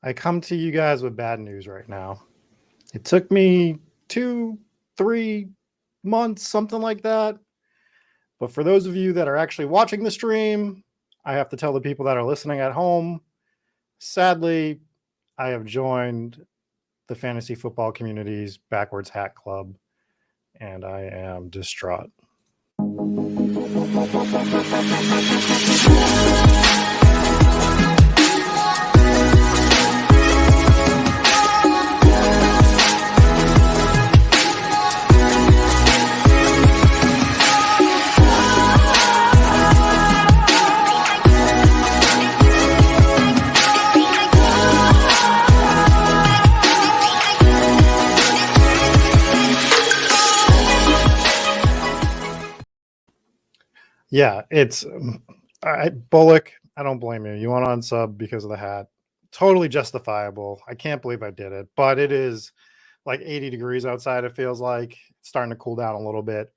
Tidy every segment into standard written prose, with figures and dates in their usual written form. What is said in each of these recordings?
I come to you guys with bad news right now. It took me 2-3 months, something like that. But for those of you that are actually watching the stream, I have to tell the people that are listening at home, sadly, I have joined the fantasy football community's Backwards Hat Club, and I am distraught. Yeah, it's Bullock. I don't blame you. You want to unsub because of the hat. Totally justifiable. I can't believe I did it, but it is like 80 degrees outside. It feels like it's starting to cool down a little bit.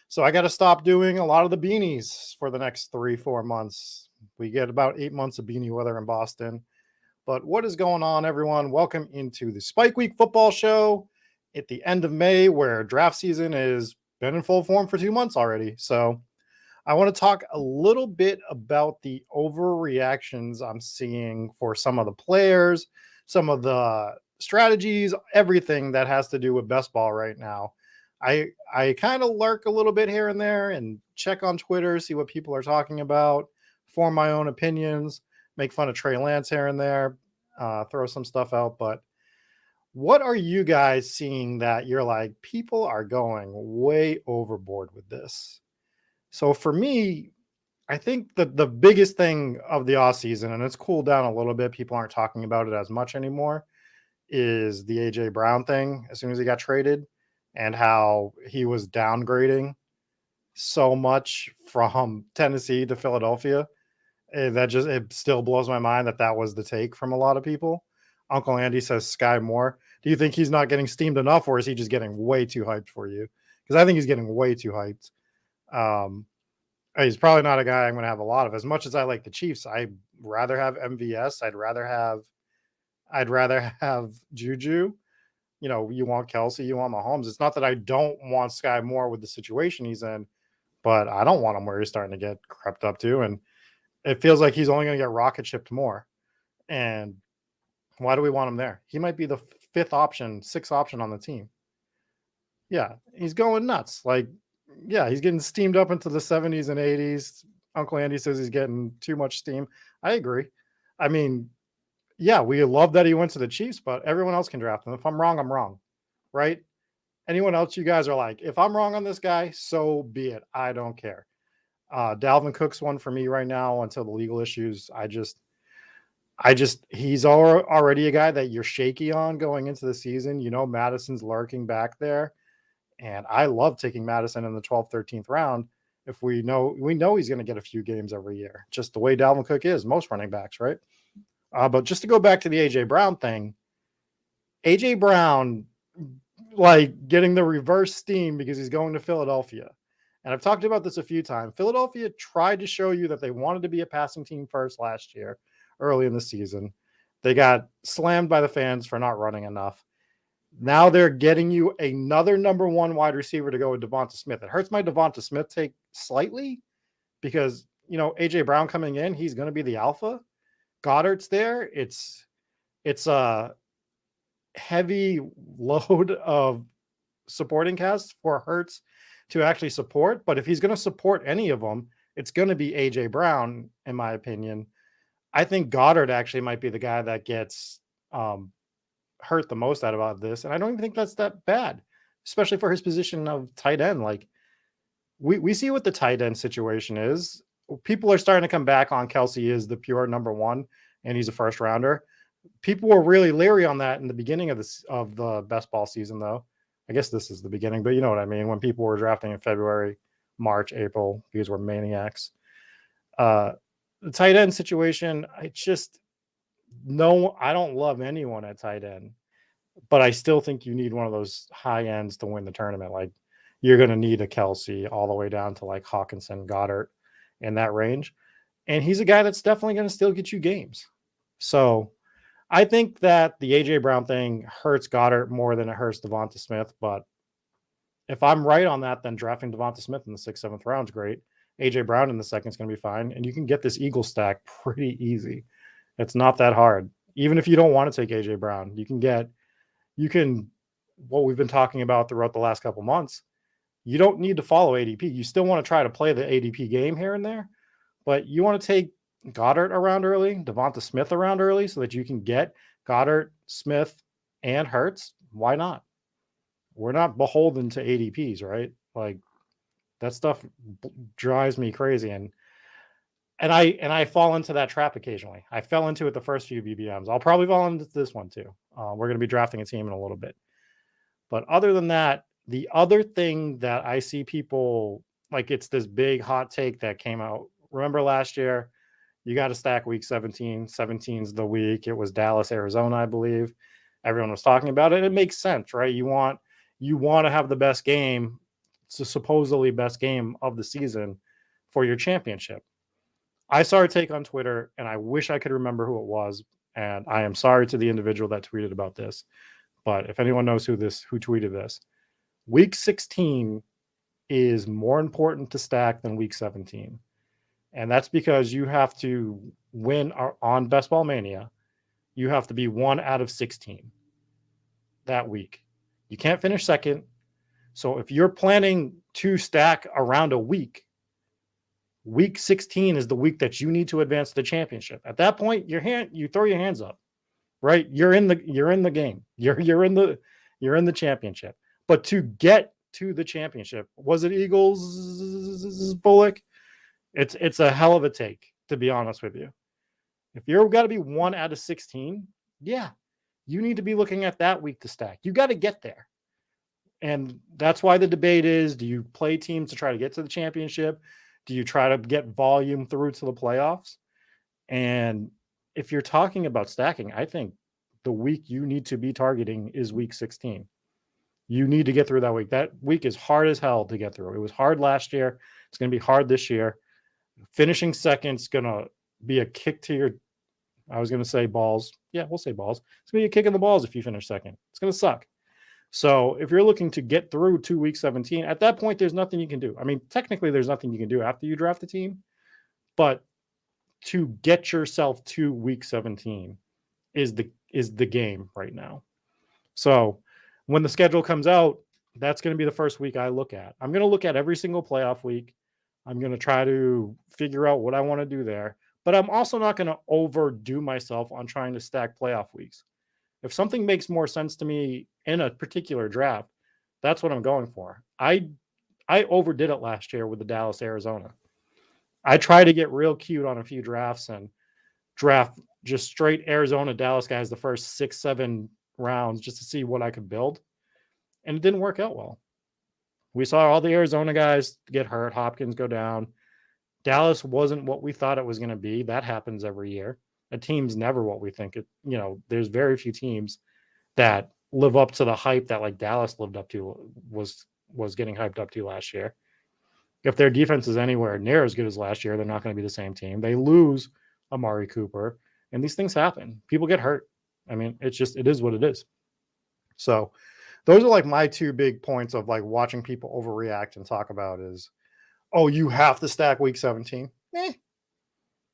So I got to stop doing a lot of the beanies for the next 3-4 months. We get about 8 months of beanie weather in Boston. But what is going on, everyone? Welcome into the Spike Week football show at the end of May, where draft season has been in full form for 2 months already. So I want to talk a little bit about the overreactions I'm seeing for some of the players, some of the strategies, everything that has to do with best ball right now. I kind of lurk a little bit here and there and check on Twitter, see what people are talking about, form my own opinions, make fun of Trey Lance here and there, throw some stuff out. But what are you guys seeing that you're like, people are going way overboard with this? So for me, I think that the biggest thing of the offseason, and it's cooled down a little bit, people aren't talking about it as much anymore, is the A.J. Brown thing as soon as he got traded and how he was downgrading so much from Tennessee to Philadelphia. It still blows my mind that was the take from a lot of people. Uncle Andy says Sky Moore. Do you think he's not getting steamed enough, or is he just getting way too hyped for you? Because I think he's getting way too hyped. He's probably not a guy I'm going to have a lot of. As much as I like the Chiefs, I'd rather have MVS. I'd rather have Juju. You know, you want Kelsey, you want Mahomes. It's not that I don't want Sky Moore with the situation he's in, but I don't want him where he's starting to get crept up to. And it feels like he's only going to get rocket shipped more. And why do we want him there? He might be the sixth option on the team. Yeah, he's going nuts. Like, yeah, he's getting steamed up into the 70s and 80s. Uncle Andy says he's getting too much steam. I agree. I mean, yeah, we love that he went to the Chiefs, but everyone else can draft him. If I'm wrong, I'm wrong, right? Anyone else, you guys are like, if I'm wrong on this guy, so be it. I don't care. Dalvin Cook's one for me right now until the legal issues. He's already a guy that you're shaky on going into the season. You know, Madison's lurking back there. And I love taking Madison in the 12th, 13th round if we know he's going to get a few games every year, just the way Dalvin Cook is, most running backs, right? But just to go back to the A.J. Brown thing, A.J. Brown, like getting the reverse steam because he's going to Philadelphia. And I've talked about this a few times. Philadelphia tried to show you that they wanted to be a passing team first last year, early in the season. They got slammed by the fans for not running enough. Now they're getting you another number one wide receiver to go with Devonta Smith. It hurts my Devonta Smith take slightly because, you know, A.J. Brown coming in, he's going to be the alpha. Goddard's there. It's a heavy load of supporting cast for Hurts to actually support. But if he's going to support any of them, it's going to be A.J. Brown, in my opinion. I think Goddard actually might be the guy that gets hurt the most out about this, and I don't even think that's that bad, especially for his position of tight end. Like we see what the tight end situation is. People are starting to come back on Kelsey is the pure number one, and he's a first rounder. People were really leery on that in the beginning of the best ball season, though. I guess this is the beginning, but you know what I mean. When people were drafting in February, March, April, these were maniacs. The tight end situation, I don't love anyone at tight end, but I still think you need one of those high ends to win the tournament. Like you're going to need a Kelsey all the way down to like Hawkinson, Goddard in that range. And he's a guy that's definitely going to still get you games. So I think that the A.J. Brown thing hurts Goddard more than it hurts Devonta Smith. But if I'm right on that, then drafting Devonta Smith in the 6th, 7th round is great. A.J. Brown in the 2nd is going to be fine. And you can get this Eagle stack pretty easy. It's not that hard. Even if you don't want to take A.J. Brown, what we've been talking about throughout the last couple months, you don't need to follow ADP. You still want to try to play the ADP game here and there, but you want to take Goddard around early, Devonta Smith around early so that you can get Goddard, Smith, and Hurts. Why not? We're not beholden to ADPs, right? Like that stuff drives me crazy. And I fall into that trap occasionally. I fell into it the first few BBMs. I'll probably fall into this one too. We're going to be drafting a team in a little bit. But other than that, the other thing that I see people like, it's this big hot take that came out. Remember last year, you got to stack week 17. 17's the week. It was Dallas, Arizona, I believe. Everyone was talking about it. It makes sense, right? You want to have the best game, supposedly best game of the season for your championship. I saw a take on Twitter, and I wish I could remember who it was. And I am sorry to the individual that tweeted about this. But if anyone knows who tweeted this, week 16 is more important to stack than week 17. And that's because you have to win on Ball Mania. You have to be 1 out of 16 that week. You can't finish second. So if you're planning to stack around a week 16 is the week that you need to advance to the championship. At that point, you throw your hands up, right? You're in the game. You're in the championship. But to get to the championship, was it Eagles Bullock? It's a hell of a take, to be honest with you. If you've got to be 1 out of 16, yeah, you need to be looking at that week to stack. You got to get there. And that's why the debate is, do you play teams to try to get to the championship? Do you try to get volume through to the playoffs? And if you're talking about stacking, I think the week you need to be targeting is week 16. You need to get through that week. That week is hard as hell to get through. It was hard last year. It's going to be hard this year. Finishing second is going to be a kick to your, I was going to say balls. Yeah, we'll say balls. It's going to be a kick in the balls if you finish second. It's going to suck. So if you're looking to get through to week 17, at that point, there's nothing you can do. I mean, technically, there's nothing you can do after you draft the team. But to get yourself to week 17 is the game right now. So when the schedule comes out, that's going to be the first week I look at. I'm going to look at every single playoff week. I'm going to try to figure out what I want to do there. But I'm also not going to overdo myself on trying to stack playoff weeks. If something makes more sense to me in a particular draft, that's what I'm going for. I overdid it last year with the Dallas, Arizona. I tried to get real cute on a few drafts and draft just straight Arizona, Dallas guys the first 6, 7 rounds just to see what I could build. And it didn't work out well. We saw all the Arizona guys get hurt. Hopkins go down. Dallas wasn't what we thought it was going to be. That happens every year. A team's never what we think it. There's very few teams that live up to the hype that like Dallas lived up to, was getting hyped up to last year. If their defense is anywhere near as good as last year, they're not going to be the same team. They lose Amari Cooper, and these things happen. People get hurt. I mean, it is what it is. So those are like my 2 big points of like watching people overreact and talk about is, oh, you have to stack week 17.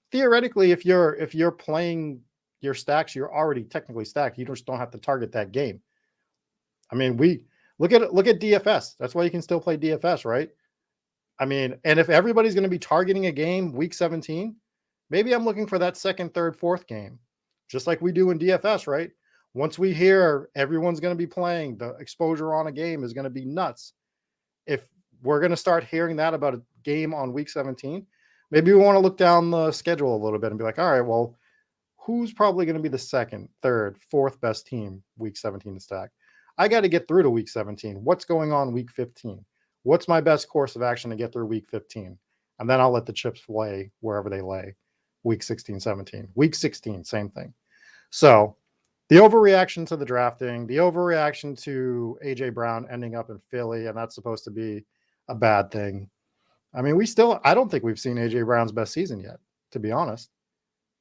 Theoretically, if you're playing your stacks, you're already technically stacked. You just don't have to target that game. I mean, we look at DFS. That's why you can still play DFS, right? I mean, and if everybody's going to be targeting a game week 17, maybe I'm looking for that 2nd, 3rd, 4th game, just like we do in DFS, right? Once we hear everyone's going to be playing, the exposure on a game is going to be nuts. If we're going to start hearing that about a game on week 17, maybe we want to look down the schedule a little bit and be like, all right, well, who's probably going to be the 2nd, 3rd, 4th best team week 17 to stack? I got to get through to week 17. What's going on week 15? What's my best course of action to get through week 15? And then I'll let the chips lay wherever they lay. Week 16, 17. Week 16, same thing. So the overreaction to the drafting, the overreaction to A.J. Brown ending up in Philly, and that's supposed to be a bad thing. I mean, I don't think we've seen A.J. Brown's best season yet, to be honest.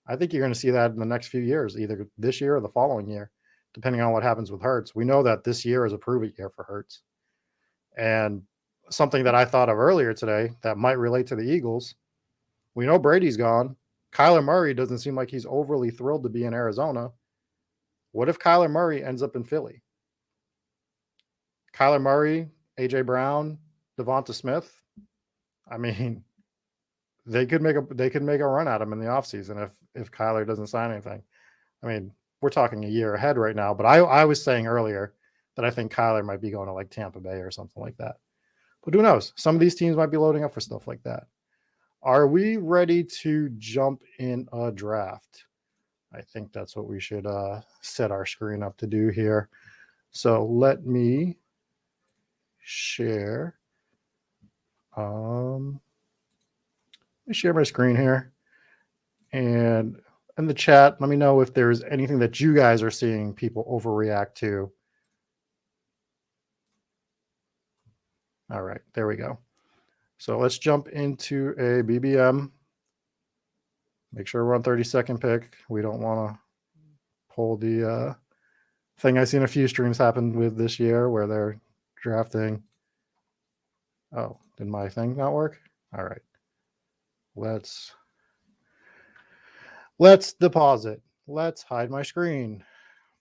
I think you're going to see that in the next few years, either this year or the following year, depending on what happens with Hurts. We know that this year is a prove-it year for Hurts. And something that I thought of earlier today that might relate to the Eagles, we know Brady's gone. Kyler Murray doesn't seem like he's overly thrilled to be in Arizona. What if Kyler Murray ends up in Philly? Kyler Murray, A.J. Brown, Devonta Smith. I mean, they could make a run at him in the offseason if Kyler doesn't sign anything. I mean, we're talking a year ahead right now, but I was saying earlier that I think Kyler might be going to like Tampa Bay or something like that. But who knows? Some of these teams might be loading up for stuff like that. Are we ready to jump in a draft? I think that's what we should set our screen up to do here. So let me share. Let me share my screen here. And in the chat, let me know if there's anything that you guys are seeing people overreact to. All right, there we go. So let's jump into a BBM. Make sure we're on 32nd pick. We don't want to pull the thing I've seen a few streams happen with this year where they're drafting. Oh, did my thing not work? All right. Let's deposit. Let's hide my screen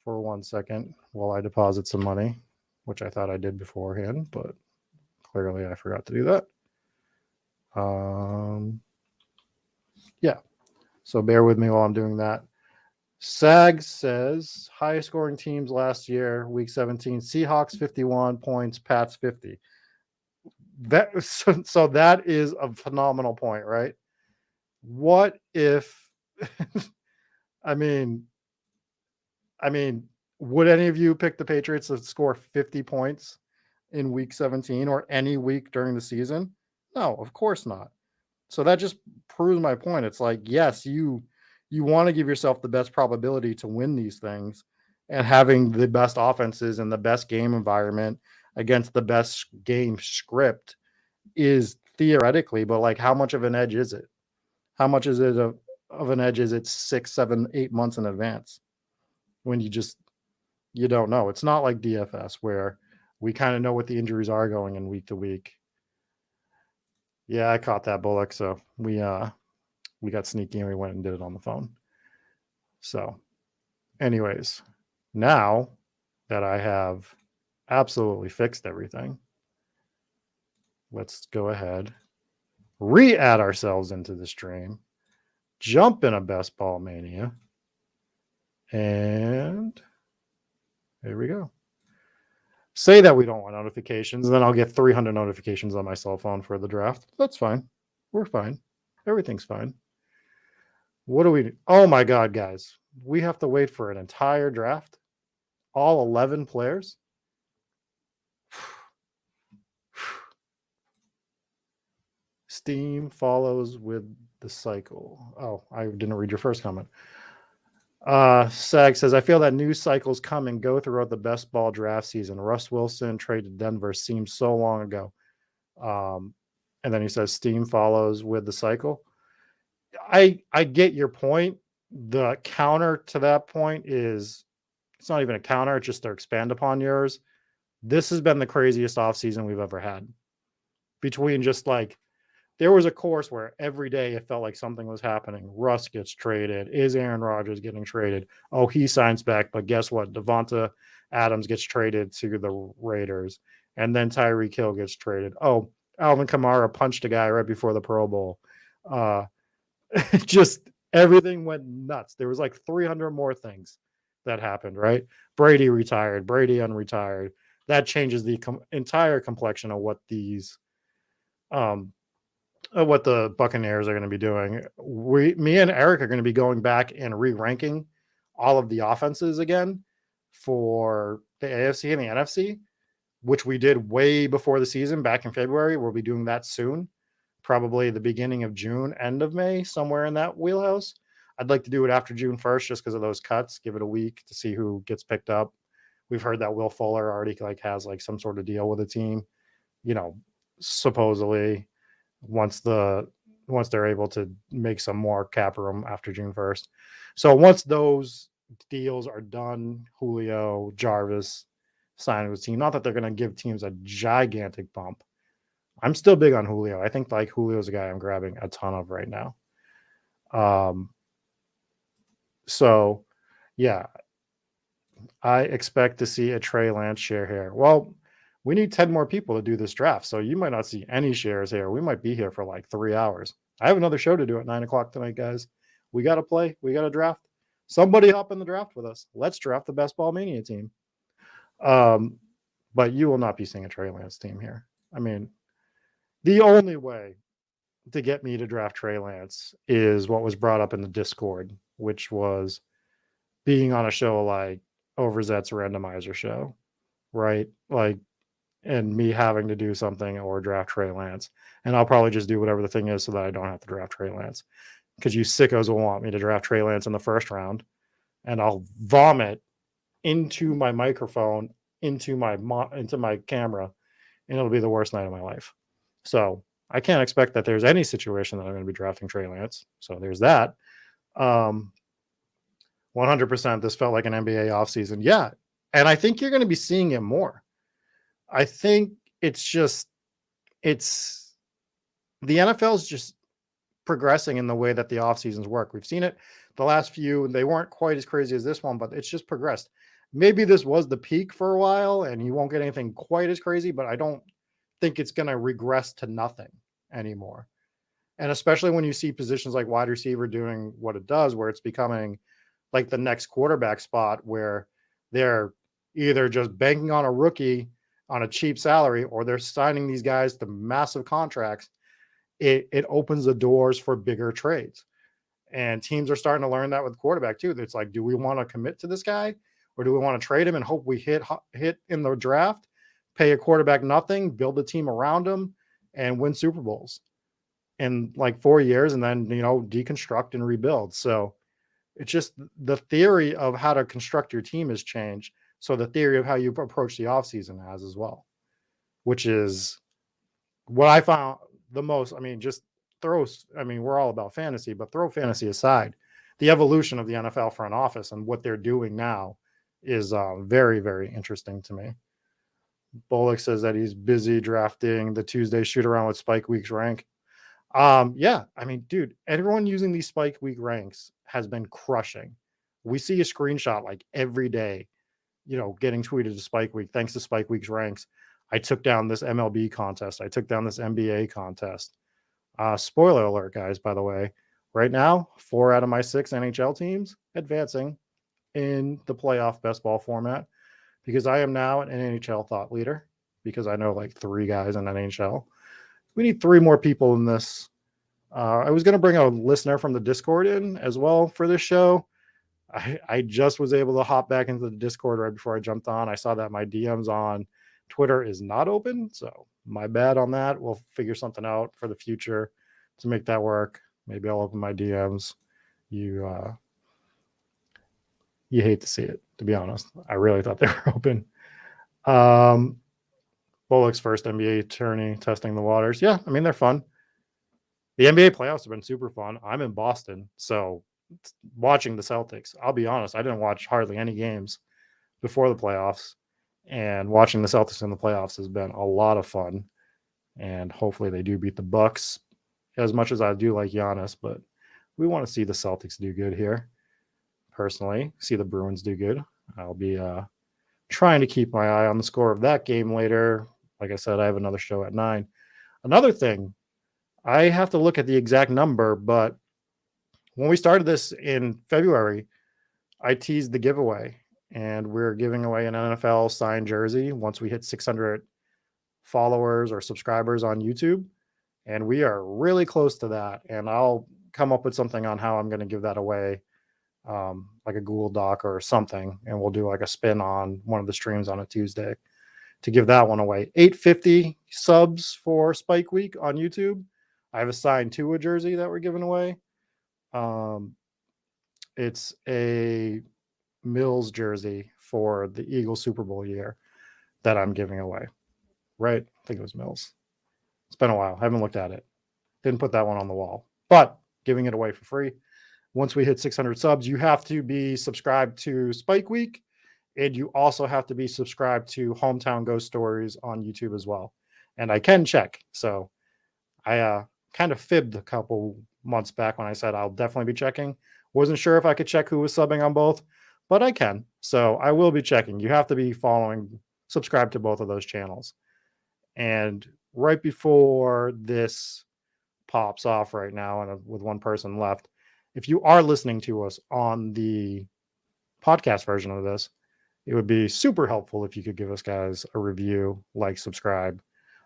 for 1 second while I deposit some money, which I thought I did beforehand, but clearly I forgot to do that. Yeah. So bear with me while I'm doing that. Sag says highest scoring teams last year, week 17, Seahawks 51 points, Pats 50. So that is a phenomenal point, right? What if I mean, would any of you pick the Patriots to score 50 points in week 17 or any week during the season? No, of course not. So that just proves my point. It's like, yes, you want to give yourself the best probability to win these things, and having the best offenses and the best game environment against the best game script is theoretically, but like, how much of an edge is it? How much is it of an edge is it 6, 7, 8 months in advance when you don't know? It's not like DFS where we kind of know what the injuries are going in week to week. Yeah, I caught that, Bullock. So we got sneaky and we went and did it on the phone. So anyways, now that I have absolutely fixed everything, let's go ahead, re-add ourselves into the stream, jump in a Best Ball Mania, and there we go. Say that we don't want notifications, then I'll get 300 notifications on my cell phone for the draft. That's fine. We're fine. Everything's fine. What do we do? Oh my God, guys. We have to wait for an entire draft? All 11 players? Steam follows with the cycle. Oh, I didn't read your first comment. Sag says, I feel that news cycles come and go throughout the best ball draft season. Russ Wilson trade to Denver seems so long ago. And then he says Steam follows with the cycle. I get your point. The counter to that point is it's not even a counter, it's just to expand upon yours. This has been the craziest offseason we've ever had. Between just like, there was a course where every day it felt like something was happening. Russ gets traded. Is Aaron Rodgers getting traded? Oh, he signs back, but guess what? Devonta Adams gets traded to the Raiders. And then Tyreek Hill gets traded. Oh, Alvin Kamara punched a guy right before the Pro Bowl. Just everything went nuts. There was like 300 more things that happened, right? Brady retired, Brady unretired. That changes the entire complexion of what these what the Buccaneers are going to be doing. Me and Eric are going to be going back and re-ranking all of the offenses again for the AFC and the NFC, which we did way before the season back in February. We'll be doing that soon, probably the beginning of June, end of May, somewhere in that wheelhouse. I'd like to do it after June 1st just because of those cuts, give it a week to see who gets picked up. We've heard that Will Fuller already has some sort of deal with the team, supposedly once the once they're able to make some more cap room after June 1st. So once those deals are done, Julio, Jarvis signing with the team, not that they're going to give teams a gigantic bump. I'm still big on Julio. I think like Julio's a guy I'm grabbing a ton of right now. So yeah, I expect to see a Trey Lance share here. Well, we need 10 more people to do this draft. So you might not see any shares here. We might be here for like 3 hours. I have another show to do at 9 o'clock tonight, guys. We got to play. We got to draft. Somebody hop in the draft with us. Let's draft the best Ball Mania team. But you will not be seeing a Trey Lance team here. I mean, the only way to get me to draft Trey Lance is what was brought up in the Discord, which was being on a show like Overzet's randomizer show, right? Like, and me having to do something or draft Trey Lance. And I'll probably just do whatever the thing is so that I don't have to draft Trey Lance. Because you sickos will want me to draft Trey Lance in the first round. And I'll vomit into my microphone, into my camera, and it'll be the worst night of my life. So I can't expect that there's any situation that I'm going to be drafting Trey Lance. So there's that. 100%, this felt like an NBA offseason. Yeah. And I think you're going to be seeing it more. I think the NFL is just progressing in the way that the off seasons work. We've seen it the last few, and they weren't quite as crazy as this one, but it's just progressed. Maybe this was the peak for a while and you won't get anything quite as crazy, but I don't think it's going to regress to nothing anymore. And especially when you see positions like wide receiver doing what it does, where it's becoming like the next quarterback spot where they're either just banking on a rookie on a cheap salary or they're signing these guys to massive contracts. It opens the doors for bigger trades. And teams are starting to learn that with quarterback too. It's like, do we want to commit to this guy or do we want to trade him and hope we hit in the draft, pay a quarterback nothing, build a team around him and win Super Bowls in like 4 years and then, deconstruct and rebuild. So it's just the theory of how to construct your team has changed. So the theory of how you approach the offseason has as well, which is what I found the most. I mean, we're all about fantasy, but throw fantasy aside. The evolution of the NFL front office and what they're doing now is very, very interesting to me. Bullock says that he's busy drafting the Tuesday shoot around with Spike Week's rank. Yeah, I mean, dude, everyone using these Spike Week ranks has been crushing. We see a screenshot like every day, getting tweeted to Spike Week. Thanks to Spike Week's ranks, I took down this MLB contest. I took down this NBA contest. Spoiler alert, guys, by the way. Right now, 4 out of my 6 NHL teams advancing in the playoff best ball format because I am now an NHL thought leader because I know like 3 guys in NHL. We need 3 more people in this. I was going to bring a listener from the Discord in as well for this show. I just was able to hop back into the Discord right before I jumped on. I saw that my DMs on Twitter is not open, so my bad on that. We'll figure something out for the future to make that work. Maybe I'll open my DMs. You hate to see it, to be honest. I really thought they were open. Bullock's first NBA tourney testing the waters. Yeah, I mean, they're fun. The NBA playoffs have been super fun. I'm in Boston, so watching the Celtics, I'll be honest, I didn't watch hardly any games before the playoffs, and watching the Celtics in the playoffs has been a lot of fun, and hopefully they do beat the Bucks as much as I do like Giannis, but we want to see the Celtics do good here. Personally, see the Bruins do good. I'll be trying to keep my eye on the score of that game later. Like I said, I have another show at 9. Another thing, I have to look at the exact number, but when we started this in February, I teased the giveaway, and we're giving away an NFL signed jersey once we hit 600 followers or subscribers on YouTube. And we are really close to that. And I'll come up with something on how I'm going to give that away, like a Google Doc or something. And we'll do like a spin on one of the streams on a Tuesday to give that one away. 850 subs for Spike Week on YouTube. I have a signed Tua jersey that we're giving away. It's a Mills jersey for the Eagles Super Bowl year that I'm giving away. Right? I think it was Mills. It's been a while. I haven't looked at it. Didn't put that one on the wall, but giving it away for free. Once we hit 600 subs, you have to be subscribed to Spike Week, and you also have to be subscribed to Hometown Ghost Stories on YouTube as well. And I can check. So I kind of fibbed a couple months back when I said I'll definitely be checking. Wasn't sure if I could check who was subbing on both, but I can. So I will be checking. You have to be subscribed to both of those channels. And right before this pops off right now, and with one person left, if you are listening to us on the podcast version of this, it would be super helpful if you could give us guys a review, like, subscribe,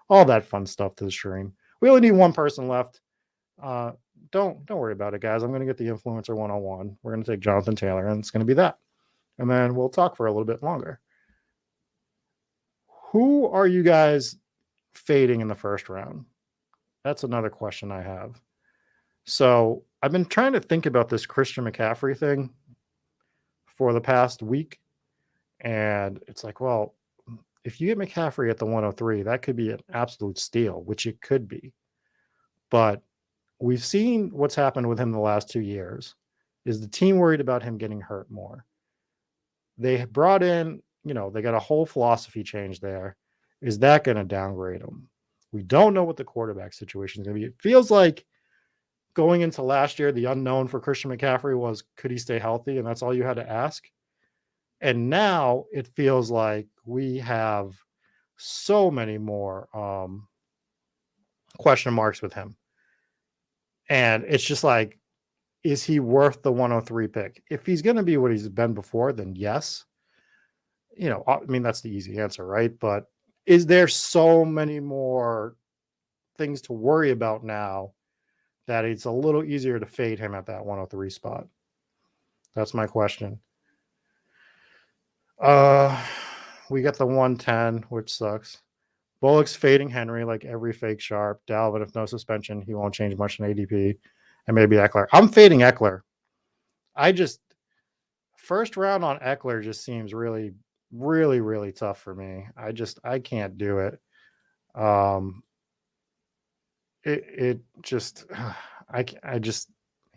all that fun stuff to the stream. We only need one person left. Don't worry about it, guys. I'm going to get the influencer 101. We're going to take Jonathan Taylor, and it's going to be that. And then we'll talk for a little bit longer. Who are you guys fading in the first round? That's another question I have. So I've been trying to think about this Christian McCaffrey thing for the past week. And it's like, well, if you get McCaffrey at the 103, that could be an absolute steal, which it could be. But we've seen what's happened with him the last 2 years. Is the team worried about him getting hurt more? They brought in, they got a whole philosophy change there. Is that going to downgrade him? We don't know what the quarterback situation is going to be. It feels like going into last year, the unknown for Christian McCaffrey was, could he stay healthy? And that's all you had to ask. And now it feels like we have so many more question marks with him. And it's just like, is he worth the 103 pick? If he's going to be what he's been before, then yes. That's the easy answer, right? But is there so many more things to worry about now that it's a little easier to fade him at that 103 spot? That's my question. We got the 110, which sucks. Bullock's fading Henry like every fake sharp. Dalvin, if no suspension, he won't change much in ADP. And maybe Eckler. I'm fading Eckler. First round on Eckler just seems really, really, really tough for me. I can't do it.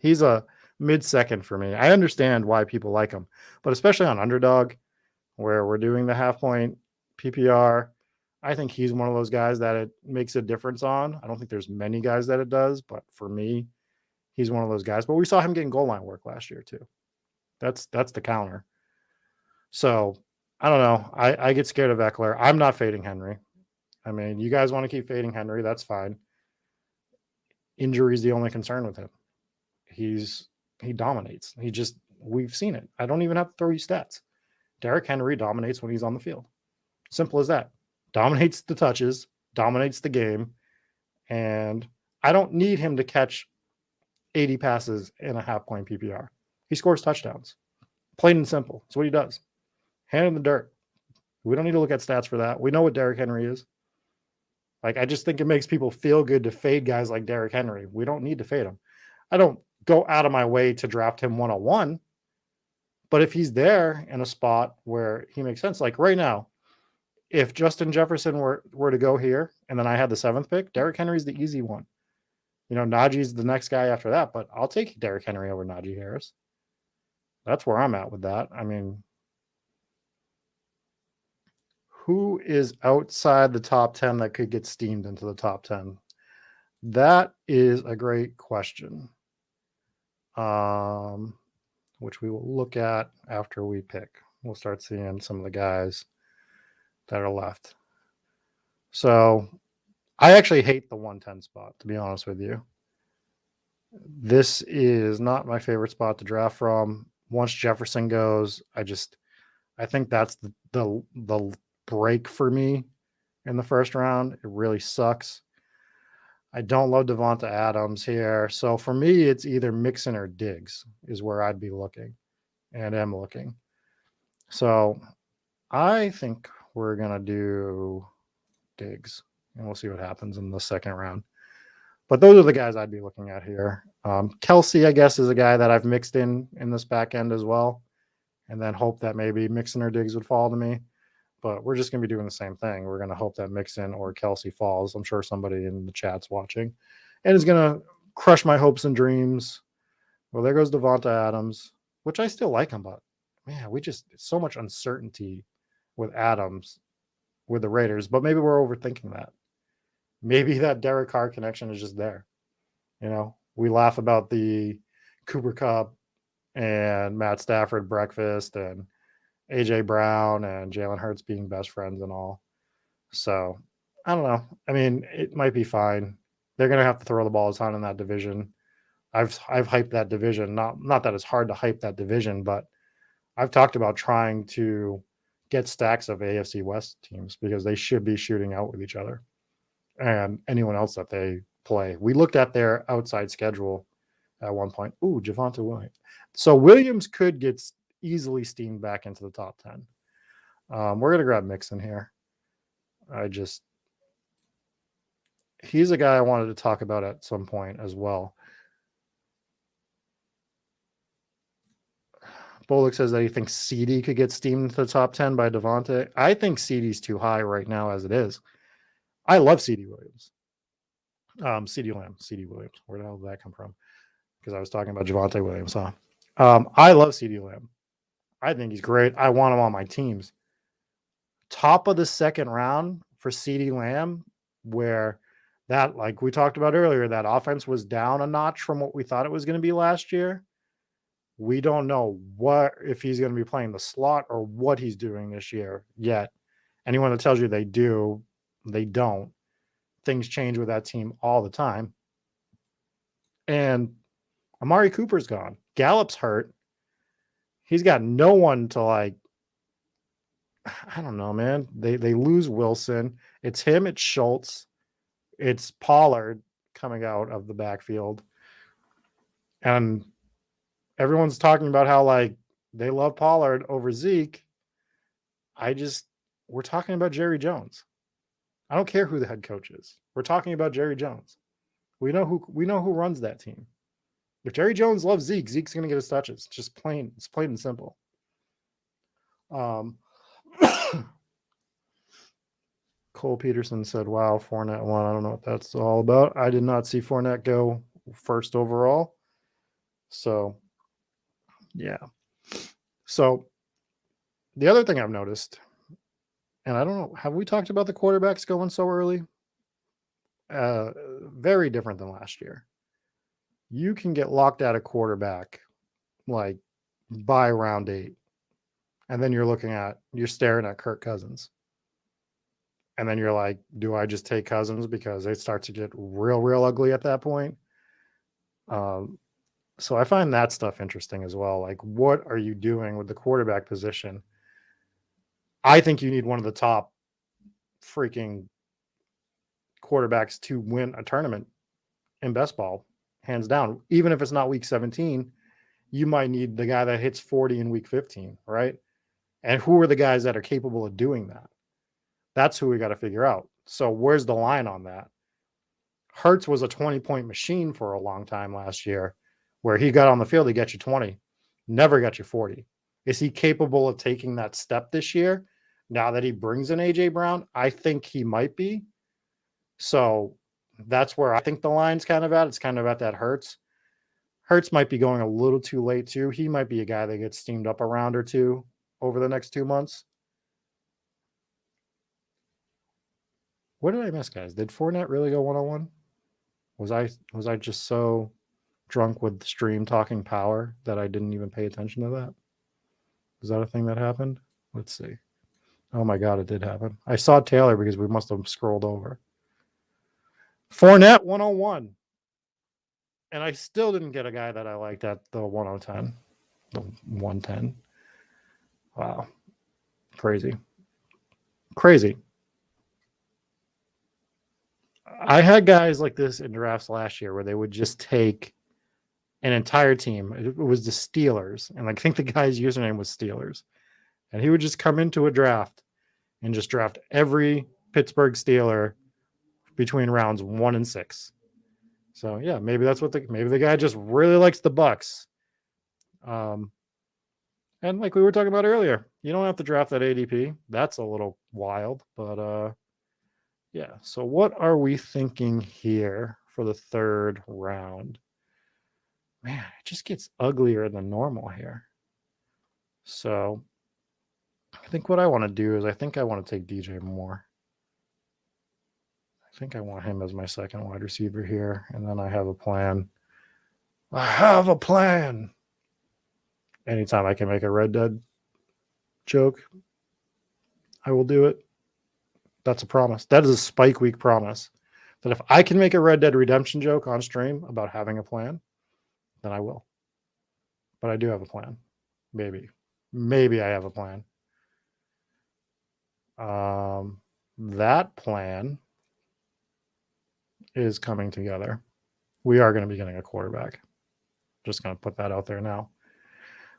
He's a mid-second for me. I understand why people like him, but especially on Underdog, where we're doing the half-point PPR, I think he's one of those guys that it makes a difference on. I don't think there's many guys that it does, but for me, he's one of those guys. But we saw him getting goal line work last year too. That's the counter. So I don't know. I get scared of Eckler. I'm not fading Henry. I mean, you guys want to keep fading Henry, that's fine. Injury is the only concern with him. He dominates. We've seen it. I don't even have to throw you stats. Derrick Henry dominates when he's on the field. Simple as that. Dominates the touches, dominates the game, and I don't need him to catch 80 passes in a half-point PPR. He scores touchdowns. Plain and simple. That's what he does. Hand in the dirt. We don't need to look at stats for that. We know what Derrick Henry is. I just think it makes people feel good to fade guys like Derrick Henry. We don't need to fade him. I don't go out of my way to draft him 101, but if he's there in a spot where he makes sense, like right now, if Justin Jefferson were to go here and then I had the 7th pick, Derrick Henry's the easy one. Najee's the next guy after that, but I'll take Derrick Henry over Najee Harris. That's where I'm at with that. I mean, who is outside the top 10 that could get steamed into the top 10? That is a great question, which we will look at after we pick. We'll start seeing some of the guys that are left. So I actually hate the 110 spot, to be honest with you. This is not my favorite spot to draft from. Once Jefferson goes, I think that's the break for me in the first round. It really sucks. I don't love Devonta Adams here. So for me, it's either Mixon or Diggs is where I'd be looking and am looking. So I think we're going to do Diggs, and we'll see what happens in the second round. But those are the guys I'd be looking at here. Kelsey, I guess, is a guy that I've mixed in this back end as well, and then hope that maybe Mixon or Diggs would fall to me. But we're just going to be doing the same thing. We're going to hope that Mixon or Kelsey falls. I'm sure somebody in the chat's watching. and is going to crush my hopes and dreams. Well, there goes Devonta Adams, which I still like him, but man, so much uncertainty with Adams with the Raiders, but maybe we're overthinking that. Maybe that Derek Carr connection is just there. You know, we laugh about the Cooper Kupp and Matt Stafford breakfast and AJ Brown and Jalen Hurts being best friends and all. So I don't know. I mean, it might be fine. They're going to have to throw the ball a ton in that division. I've hyped that division. Not that it's hard to hype that division, but I've talked about trying to get stacks of AFC West teams because they should be shooting out with each other and anyone else that they play. We looked at their outside schedule at one point. Ooh, Javonte Williams. So Williams could get easily steamed back into the top 10. We're going to grab Mixon here. He's a guy I wanted to talk about at some point as well. Bullock says that he thinks CD could get steamed to the top 10 by Devontae. I think CD's too high right now as it is. I love CD Williams. CD Williams. Where the hell did that come from? Because I was talking about Javonte Williams, huh? I love CD Lamb. I think he's great. I want him on my teams. Top of the second round for CD Lamb, where that, like we talked about earlier, that offense was down a notch from what we thought it was going to be last year. We don't know if he's going to be playing the slot or what he's doing this year yet. Anyone that tells you they do, they don't. Things change with that team all the time. And Amari Cooper's gone. Gallup's hurt. He's got no one to I don't know, man. They lose Wilson. It's him, it's Schultz, it's Pollard coming out of the backfield. And everyone's talking about how they love Pollard over Zeke. We're talking about Jerry Jones. I don't care who the head coach is. We're talking about Jerry Jones. We know who runs that team. If Jerry Jones loves Zeke, Zeke's going to get his touches. It's plain and simple. Cole Peterson said, wow, Fournette won. I don't know what that's all about. I did not see Fournette go first overall. So, yeah. So, the other thing I've noticed, and I don't know, have we talked about the quarterbacks going so early? Very different than last year. You can get locked at a quarterback by round 8. And then you're staring at Kirk Cousins. And then you're like, do I just take Cousins because it starts to get real ugly at that point? So I find that stuff interesting as well. What are you doing with the quarterback position? I think you need one of the top freaking quarterbacks to win a tournament in best ball, hands down. Even if it's not week 17, you might need the guy that hits 40 in week 15, right? And who are the guys that are capable of doing that? That's who we got to figure out. So where's the line on that? Hurts was a 20-point machine for a long time last year, where he got on the field, he got you 20, never got you 40. Is he capable of taking that step this year? Now that he brings in AJ Brown, I think he might be. So that's where I think the line's kind of at. It's kind of at that Hurts. Hurts might be going a little too late too. He might be a guy that gets steamed up a round or two over the next 2 months. What did I miss, guys? Did Fournette really go 1-on-1? Was I just so drunk with the stream talking power that I didn't even pay attention to that? Is that a thing that happened? Let's see. Oh my God, it did happen. I saw Taylor because we must have scrolled over. Fournette 101. And I still didn't get a guy that I liked at the 110. The 110. Wow. Crazy. I had guys like this in drafts last year where they would just take an entire team. It was the Steelers. And I think the guy's username was Steelers. And he would just come into a draft and just draft every Pittsburgh Steeler between rounds 1 and 6. So yeah, maybe that's maybe the guy just really likes the Bucks. And like we were talking about earlier, you don't have to draft that ADP. That's a little wild, but yeah. So what are we thinking here for the third round. Man, it just gets uglier than normal here. So I think what I want to do is I think I want to take DJ Moore. I think I want him as my second wide receiver here. And then I have a plan. I have a plan. Anytime I can make a Red Dead joke, I will do it. That's a promise. That is a Spike Week promise. That if I can make a Red Dead Redemption joke on stream about having a plan, then I will. But I do have a plan. Maybe. Maybe I have a plan. That plan is coming together. We are going to be getting a quarterback. Just going to put that out there now.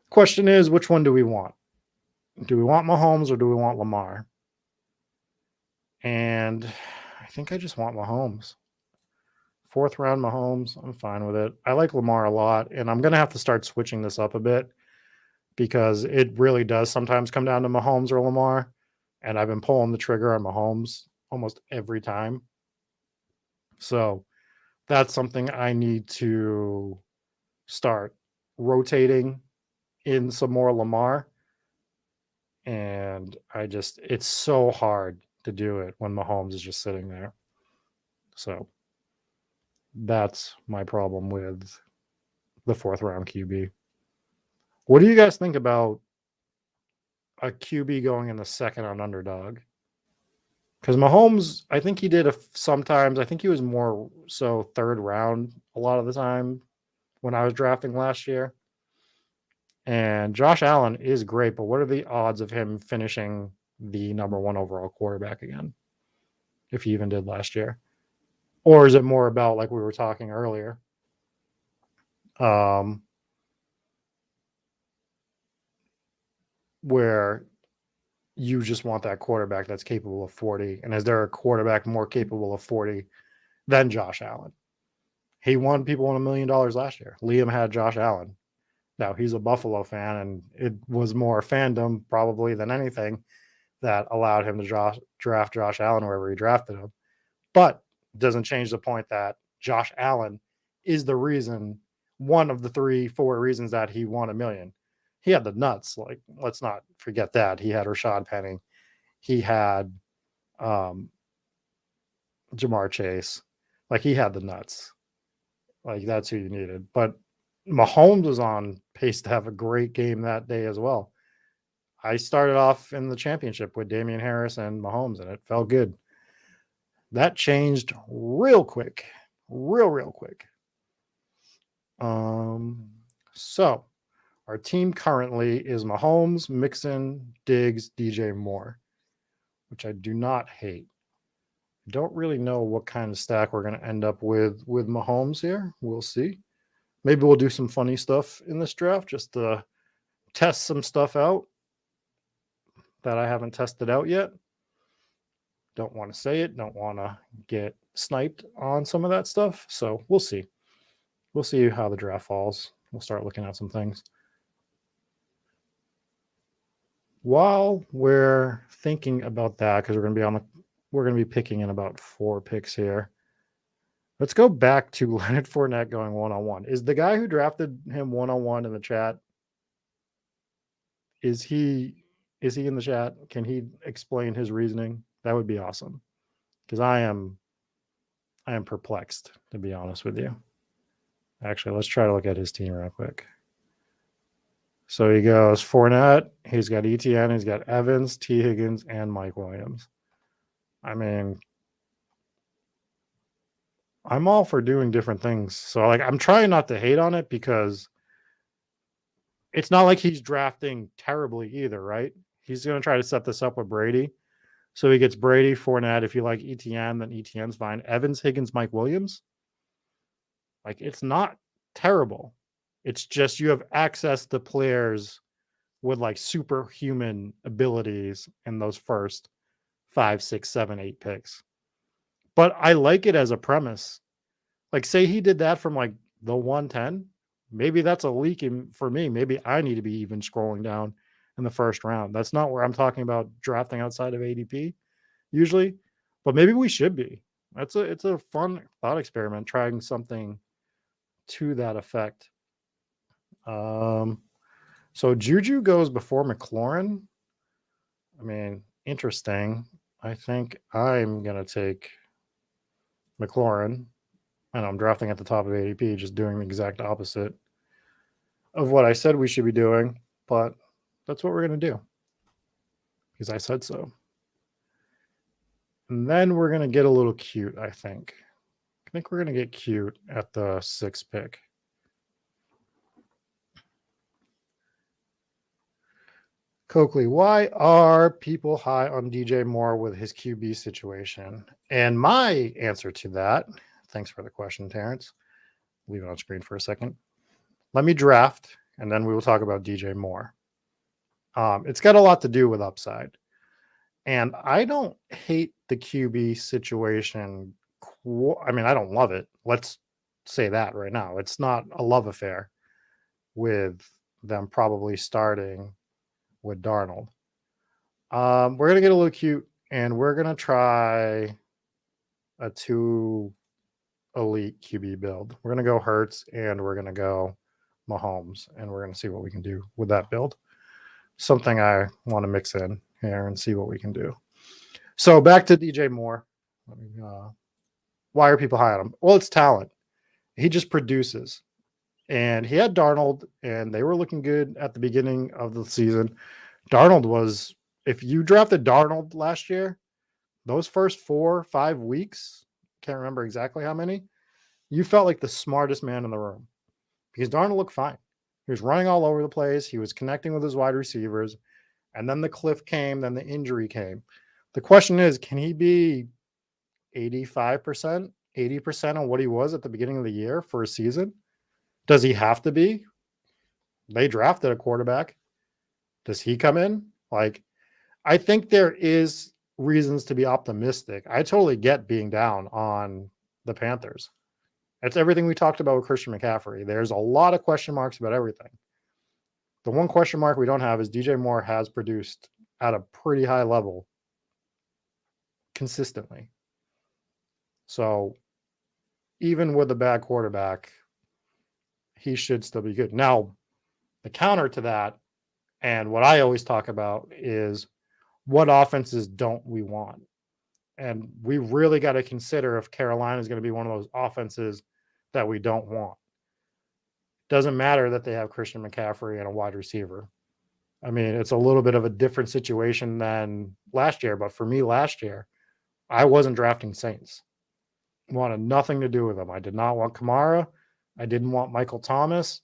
Question is, which one do we want? Do we want Mahomes or do we want Lamar? And I think I just want Mahomes. Fourth round Mahomes, I'm fine with it. I like Lamar a lot, and I'm going to have to start switching this up a bit because it really does sometimes come down to Mahomes or Lamar, and I've been pulling the trigger on Mahomes almost every time. So that's something I need to start rotating in some more Lamar. And it's so hard to do it when Mahomes is just sitting there. So that's my problem with the fourth round QB. What do you guys think about a QB going in the second on Underdog? Because Mahomes, I think he did sometimes. I think he was more so third round a lot of the time when I was drafting last year. And Josh Allen is great, but what are the odds of him finishing the number one overall quarterback again, if he even did last year? Or is it more about, like we were talking earlier, where you just want that quarterback that's capable of 40? And is there a quarterback more capable of 40 than Josh Allen? He won people $1 million last year. Liam had Josh Allen. Now, he's a Buffalo fan, and it was more fandom probably than anything that allowed him to draft Josh Allen wherever he drafted him. But it doesn't change the point that Josh Allen is the reason, one of the 3-4 reasons that he won $1 million. He had the nuts. Like, let's not forget that. He had Rashad Penny. He had Jamar Chase. Like, he had the nuts. Like, that's who you needed. But Mahomes was on pace to have a great game that day as well. I started off in the championship with Damian Harris and Mahomes, and it felt good. That changed real quick. Real quick. So our team currently is Mahomes, Mixon, Diggs, DJ Moore, which I do not hate. I don't really know what kind of stack we're going to end up with Mahomes here. We'll see. Maybe we'll do some funny stuff in this draft just to test some stuff out that I haven't tested out yet. Don't want to say it. Don't want to get sniped on some of that stuff. So we'll see. We'll see how the draft falls. We'll start looking at some things. While we're thinking about that, because we're going to be picking in about 4 picks here. Let's go back to Leonard Fournette going one-on-one. Is the guy who drafted him one-on-one in the chat? Is he in the chat? Can he explain his reasoning? That would be awesome. Because I am perplexed, to be honest with you. Actually, let's try to look at his team real quick. So he goes Fournette, he's got ETN, he's got Evans, T. Higgins, and Mike Williams. I mean, I'm all for doing different things. So, like, I'm trying not to hate on it because it's not like he's drafting terribly either, right? He's going to try to set this up with Brady. So he gets Brady, Fournette. If you like ETN, then ETN's fine. Evans, Higgins, Mike Williams. Like, it's not terrible. It's just you have access to players with, like, superhuman abilities in those first 5, 6, 7, 8 picks. But I like it as a premise. Like, say he did that from, like, the 110. Maybe that's a leak for me. Maybe I need to be even scrolling down in the first round. That's not where I'm talking about drafting outside of ADP usually. But maybe we should be. It's a fun thought experiment trying something to that effect. So Juju goes before McLaurin. I mean, interesting. I think I'm gonna take McLaurin, and I'm drafting at the top of ADP, just doing the exact opposite of what I said we should be doing. But that's what we're gonna do because I said so. And then we're gonna get a little cute. I think we're gonna get cute at the 6th pick. Coakley, why are people high on DJ Moore with his QB situation? And my answer to that, thanks for the question, Terrence. Leave it on screen for a second. Let me draft, and then we will talk about DJ Moore. It's got a lot to do with upside. And I don't hate the QB situation. I mean, I don't love it. Let's say that right now. It's not a love affair with them probably starting with Darnold. We're going to get a little cute, and we're going to try a 2 elite QB build. We're going to go Hurts, and we're going to go Mahomes, and we're going to see what we can do with that build. Something I want to mix in here and see what we can do. So back to DJ Moore. Why are people high on him? Well, it's talent. He just produces. And he had Darnold, and they were looking good at the beginning of the season. Darnold was, if you drafted Darnold last year, those first 4 or 5 weeks, can't remember exactly how many, you felt like the smartest man in the room because Darnold looked fine. He was running all over the place. He was connecting with his wide receivers. And then the cliff came, then the injury came. The question is, can he be 85%, 80% on what he was at the beginning of the year for a season? Does he have to be? They drafted a quarterback. Does he come in? Like, I think there is reasons to be optimistic. I totally get being down on the Panthers. It's everything we talked about with Christian McCaffrey. There's a lot of question marks about everything. The one question mark we don't have is DJ Moore has produced at a pretty high level consistently. So even with a bad quarterback, he should still be good. Now, the counter to that, and what I always talk about is what offenses don't we want? And we really got to consider if Carolina is going to be one of those offenses that we don't want. Doesn't matter that they have Christian McCaffrey and a wide receiver. I mean, it's a little bit of a different situation than last year, but for me last year, I wasn't drafting Saints. Wanted nothing to do with them. I did not want Kamara. I didn't want Michael Thomas.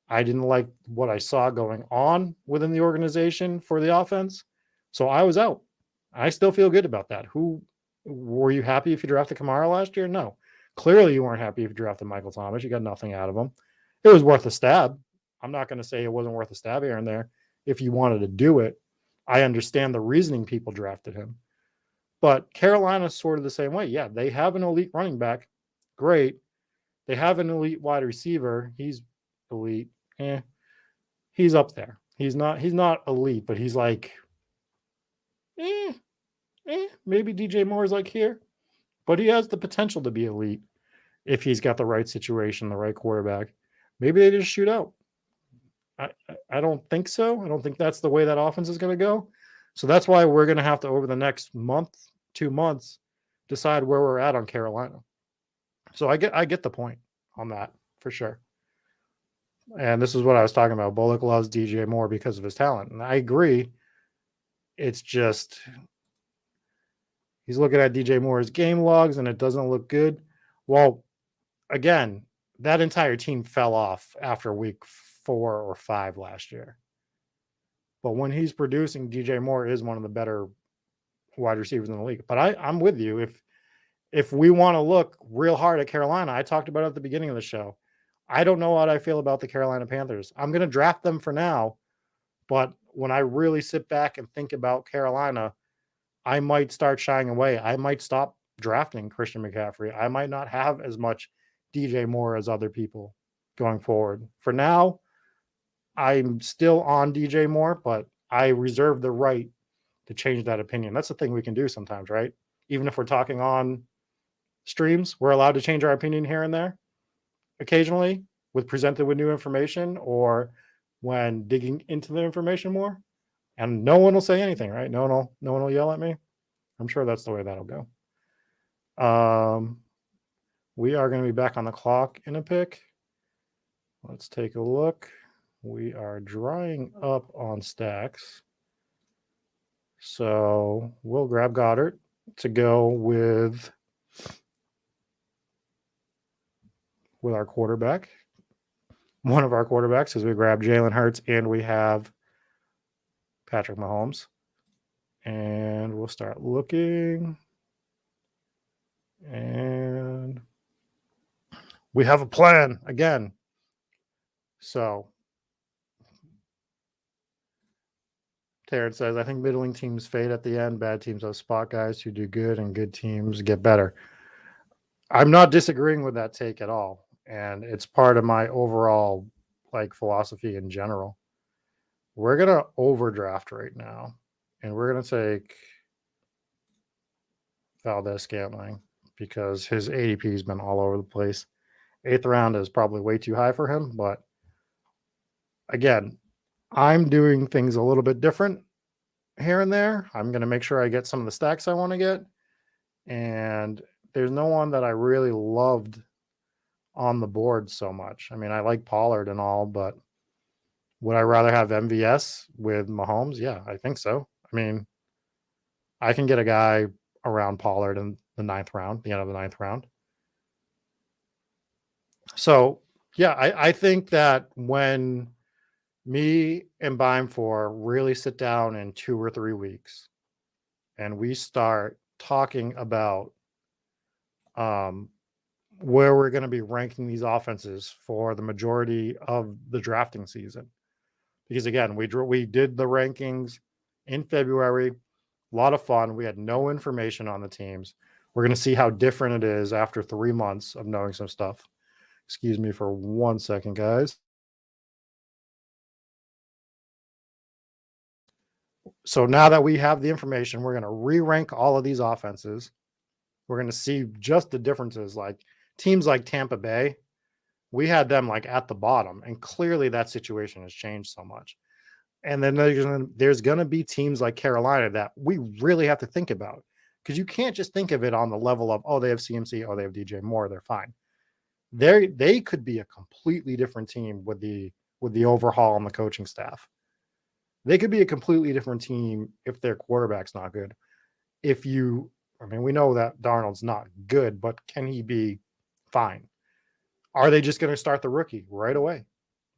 I didn't like what I saw going on within the organization for the offense. So I was out. I still feel good about that. Who were you happy if you drafted Kamara last year? No. Clearly you weren't happy if you drafted Michael Thomas. You got nothing out of him. It was worth a stab. I'm not going to say it wasn't worth a stab here and there. If you wanted to do it, I understand the reasoning people drafted him. But Carolina's sort of the same way. Yeah, they have an elite running back. Great. They have an elite wide receiver. He's elite. He's up there. He's not elite, but he's like, maybe DJ Moore is like here. But he has the potential to be elite if he's got the right situation, the right quarterback. Maybe they just shoot out. I don't think so. I don't think that's the way that offense is going to go. So that's why we're going to have to, over the next month, 2 months, decide where we're at on Carolina. So I get the point on that for sure. And this is what I was talking about. Bullock loves DJ Moore because of his talent. And I agree. It's just he's looking at DJ Moore's game logs and it doesn't look good. Well, again, that entire team fell off after week 4 or 5 last year. But when he's producing, DJ Moore is one of the better wide receivers in the league. But I'm with you. If we want to look real hard at Carolina, I talked about it at the beginning of the show. I don't know what I feel about the Carolina Panthers. I'm going to draft them for now. But when I really sit back and think about Carolina, I might start shying away. I might stop drafting Christian McCaffrey. I might not have as much DJ Moore as other people going forward. For now, I'm still on DJ Moore, but I reserve the right to change that opinion. That's the thing we can do sometimes, right? Even if we're talking on streams, we're allowed to change our opinion here and there occasionally with presented with new information or when digging into the information more. And no one will say anything, right? No one will yell at me. I'm sure that's the way that'll go. We are going to be back on the clock in a pick. Let's take a look. We are drying up on stacks. So we'll grab Goddard to go with our quarterback. One of our quarterbacks, as we grab Jalen Hurts and we have Patrick Mahomes. And we'll start looking. And we have a plan again. So Terrence says, I think middling teams fade at the end. Bad teams have spot guys who do good, and good teams get better. I'm not disagreeing with that take at all. And it's part of my overall philosophy in general. We're going to overdraft right now. And we're going to take Valdez-Scantling because his ADP has been all over the place. 8th round is probably way too high for him. But again, I'm doing things a little bit different here and there. I'm going to make sure I get some of the stacks I want to get. And there's no one that I really loved on the board so much. I mean, I like Pollard and all, but would I rather have MVS with Mahomes? Yeah, I think so. I mean, I can get a guy around Pollard in the 9th round, the end of the 9th round. So, yeah, I think that when me and Bime4 really sit down in 2 or 3 weeks and we start talking about where we're going to be ranking these offenses for the majority of the drafting season. Because again, we did the rankings in February, a lot of fun. We had no information on the teams. We're going to see how different it is after 3 months of knowing some stuff. Excuse me for 1 second, guys. So now that we have the information, we're going to re-rank all of these offenses. We're going to see just the differences. Like teams like Tampa Bay, we had them at the bottom, and clearly that situation has changed so much. And then there's going to be teams like Carolina that we really have to think about, because you can't just think of it on the level of, oh, they have CMC, oh, they have DJ Moore, they're fine. They could be a completely different team with the overhaul on the coaching staff. They could be a completely different team if their quarterback's not good. We know that Darnold's not good, but can he be fine? Are they just going to start the rookie right away?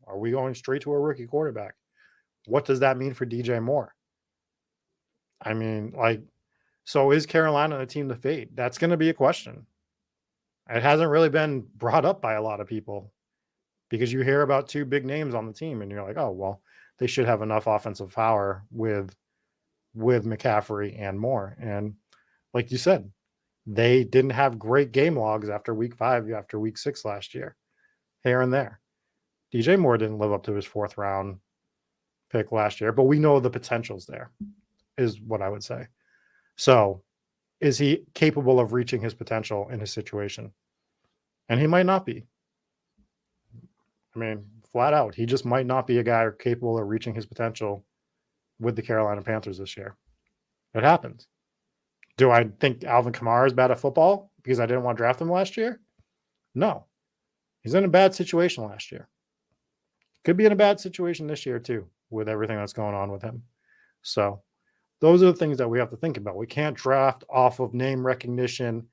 Are we going straight to a rookie quarterback? What does that mean for DJ Moore? I mean, so is Carolina a team to fade? That's going to be a question. It hasn't really been brought up by a lot of people because you hear about 2 big names on the team and you're like, oh, well, they should have enough offensive power with McCaffrey and Moore. And like you said, they didn't have great game logs after week 5, after week 6 last year, here and there. DJ Moore didn't live up to his 4th round pick last year, but we know the potential's there, is what I would say. So is he capable of reaching his potential in his situation? And he might not be. I mean, flat out, he just might not be a guy capable of reaching his potential with the Carolina Panthers this year. It happens. Do I think Alvin Kamara is bad at football because I didn't want to draft him last year? No. He's in a bad situation last year. Could be in a bad situation this year too, with everything that's going on with him. So those are the things that we have to think about. We can't draft off of name recognition.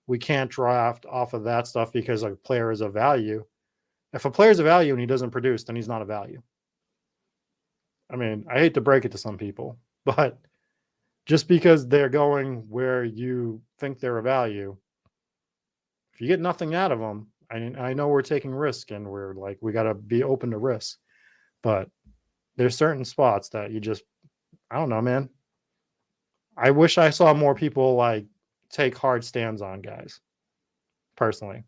We can't draft off of that stuff because a player is of value. If a player is a value and he doesn't produce, then he's not a value. I mean, I hate to break it to some people, but just because they're going where you think they're a value, if you get nothing out of them, I know we're taking risk and we're we got to be open to risk, but there's certain spots that you just, I don't know, man. I wish I saw more people take hard stands on guys, personally.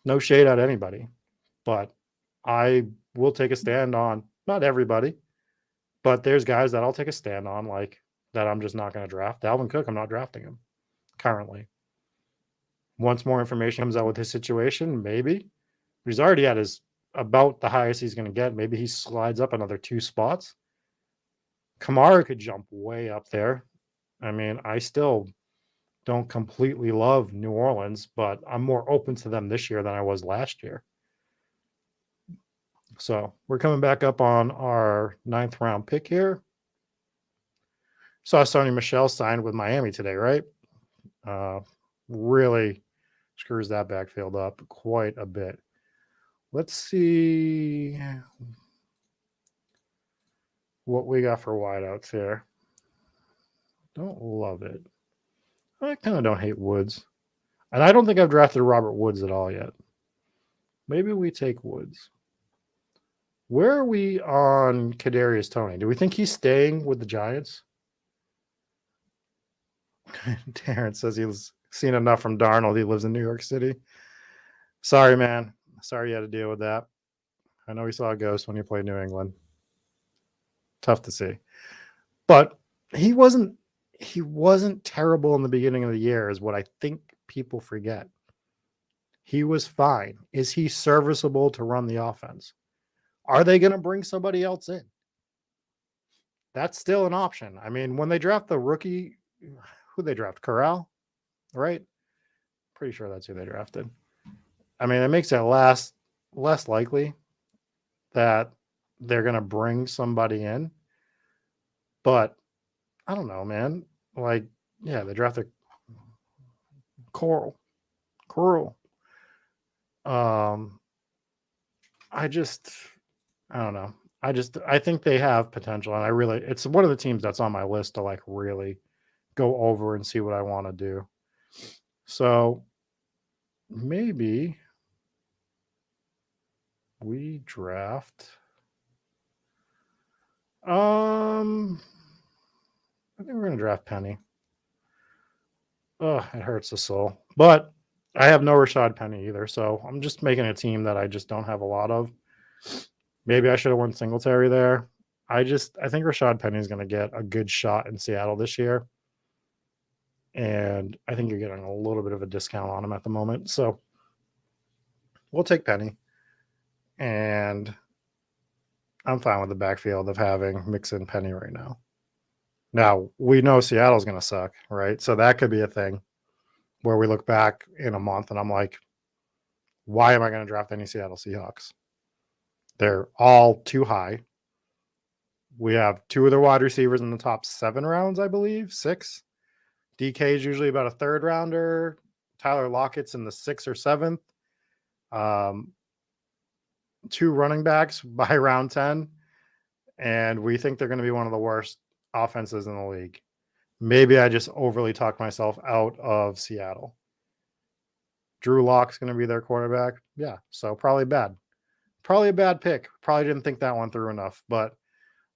No shade at anybody, but I will take a stand on, not everybody, but there's guys that I'll take a stand on, that I'm just not going to draft. Dalvin Cook, I'm not drafting him currently. Once more information comes out with his situation, maybe. But he's already at his about the highest he's going to get. Maybe he slides up another 2 spots. Kamara could jump way up there. I mean, I still don't completely love New Orleans, but I'm more open to them this year than I was last year. So we're coming back up on our 9th round pick here. Saw Sony Michel signed with Miami today, right? Really screws that backfield up quite a bit. Let's see what we got for wideouts here. Don't love it. I kind of don't hate Woods. And I don't think I've drafted Robert Woods at all yet. Maybe we take Woods. Where are we on Kadarius Toney? Do we think he's staying with the Giants? Terrence says he's seen enough from Darnold. He lives in New York City. Sorry, man. Sorry you had to deal with that. I know he saw a ghost when he played New England. Tough to see. But he wasn't terrible in the beginning of the year, is what I think people forget. He was fine. Is he serviceable to run the offense? Are they going to bring somebody else in? That's still an option. I mean, when they draft the rookie, who they draft? Corral, right? Pretty sure that's who they drafted. I mean, it makes it less likely that they're going to bring somebody in. But I don't know, man. Like, yeah, they drafted Coral. I don't know. I think they have potential, and it's one of the teams that's on my list to like really go over and see what I want to do. So maybe we draft. I think we're gonna draft Penny. Oh, it hurts the soul. But I have no Rashad Penny either, so I'm just making a team that I just don't have a lot of. Maybe I should have won Singletary there. I think Rashad Penny is going to get a good shot in Seattle this year. And I think you're getting a little bit of a discount on him at the moment. So we'll take Penny. And I'm fine with the backfield of having Mixon Penny right now. Now, we know Seattle's going to suck, right? So that could be a thing where we look back in a month and I'm like, why am I going to draft any Seattle Seahawks? They're all too high. We have 2 of their wide receivers in the top 7 rounds, I believe, 6. DK is usually about a 3rd rounder. Tyler Lockett's in the 6th or 7th. 2 running backs by round 10. And we think they're going to be one of the worst offenses in the league. Maybe I just overly talked myself out of Seattle. Drew Lock's going to be their quarterback. Yeah, so probably bad. Probably a bad pick. Probably didn't think that one through enough, but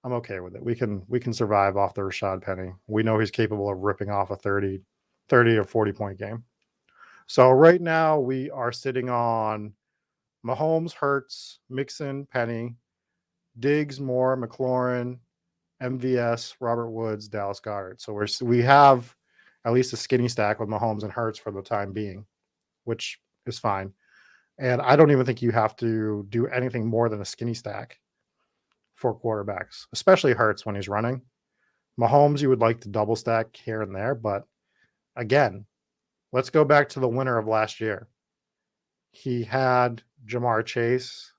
I'm okay with it. We can survive off the Rashad Penny. We know he's capable of ripping off a 30 or 40 point game. So right now we are sitting on Mahomes, Hurts, Mixon, Penny, Diggs, Moore, McLaurin, MVS, Robert Woods, Dallas Goedert. So we have at least a skinny stack with Mahomes and Hurts for the time being, which is fine. And I don't even think you have to do anything more than a skinny stack for quarterbacks, especially Hurts when he's running. Mahomes, you would like to double stack here and there. But again, let's go back to the winner of last year. He had Jamar Chase.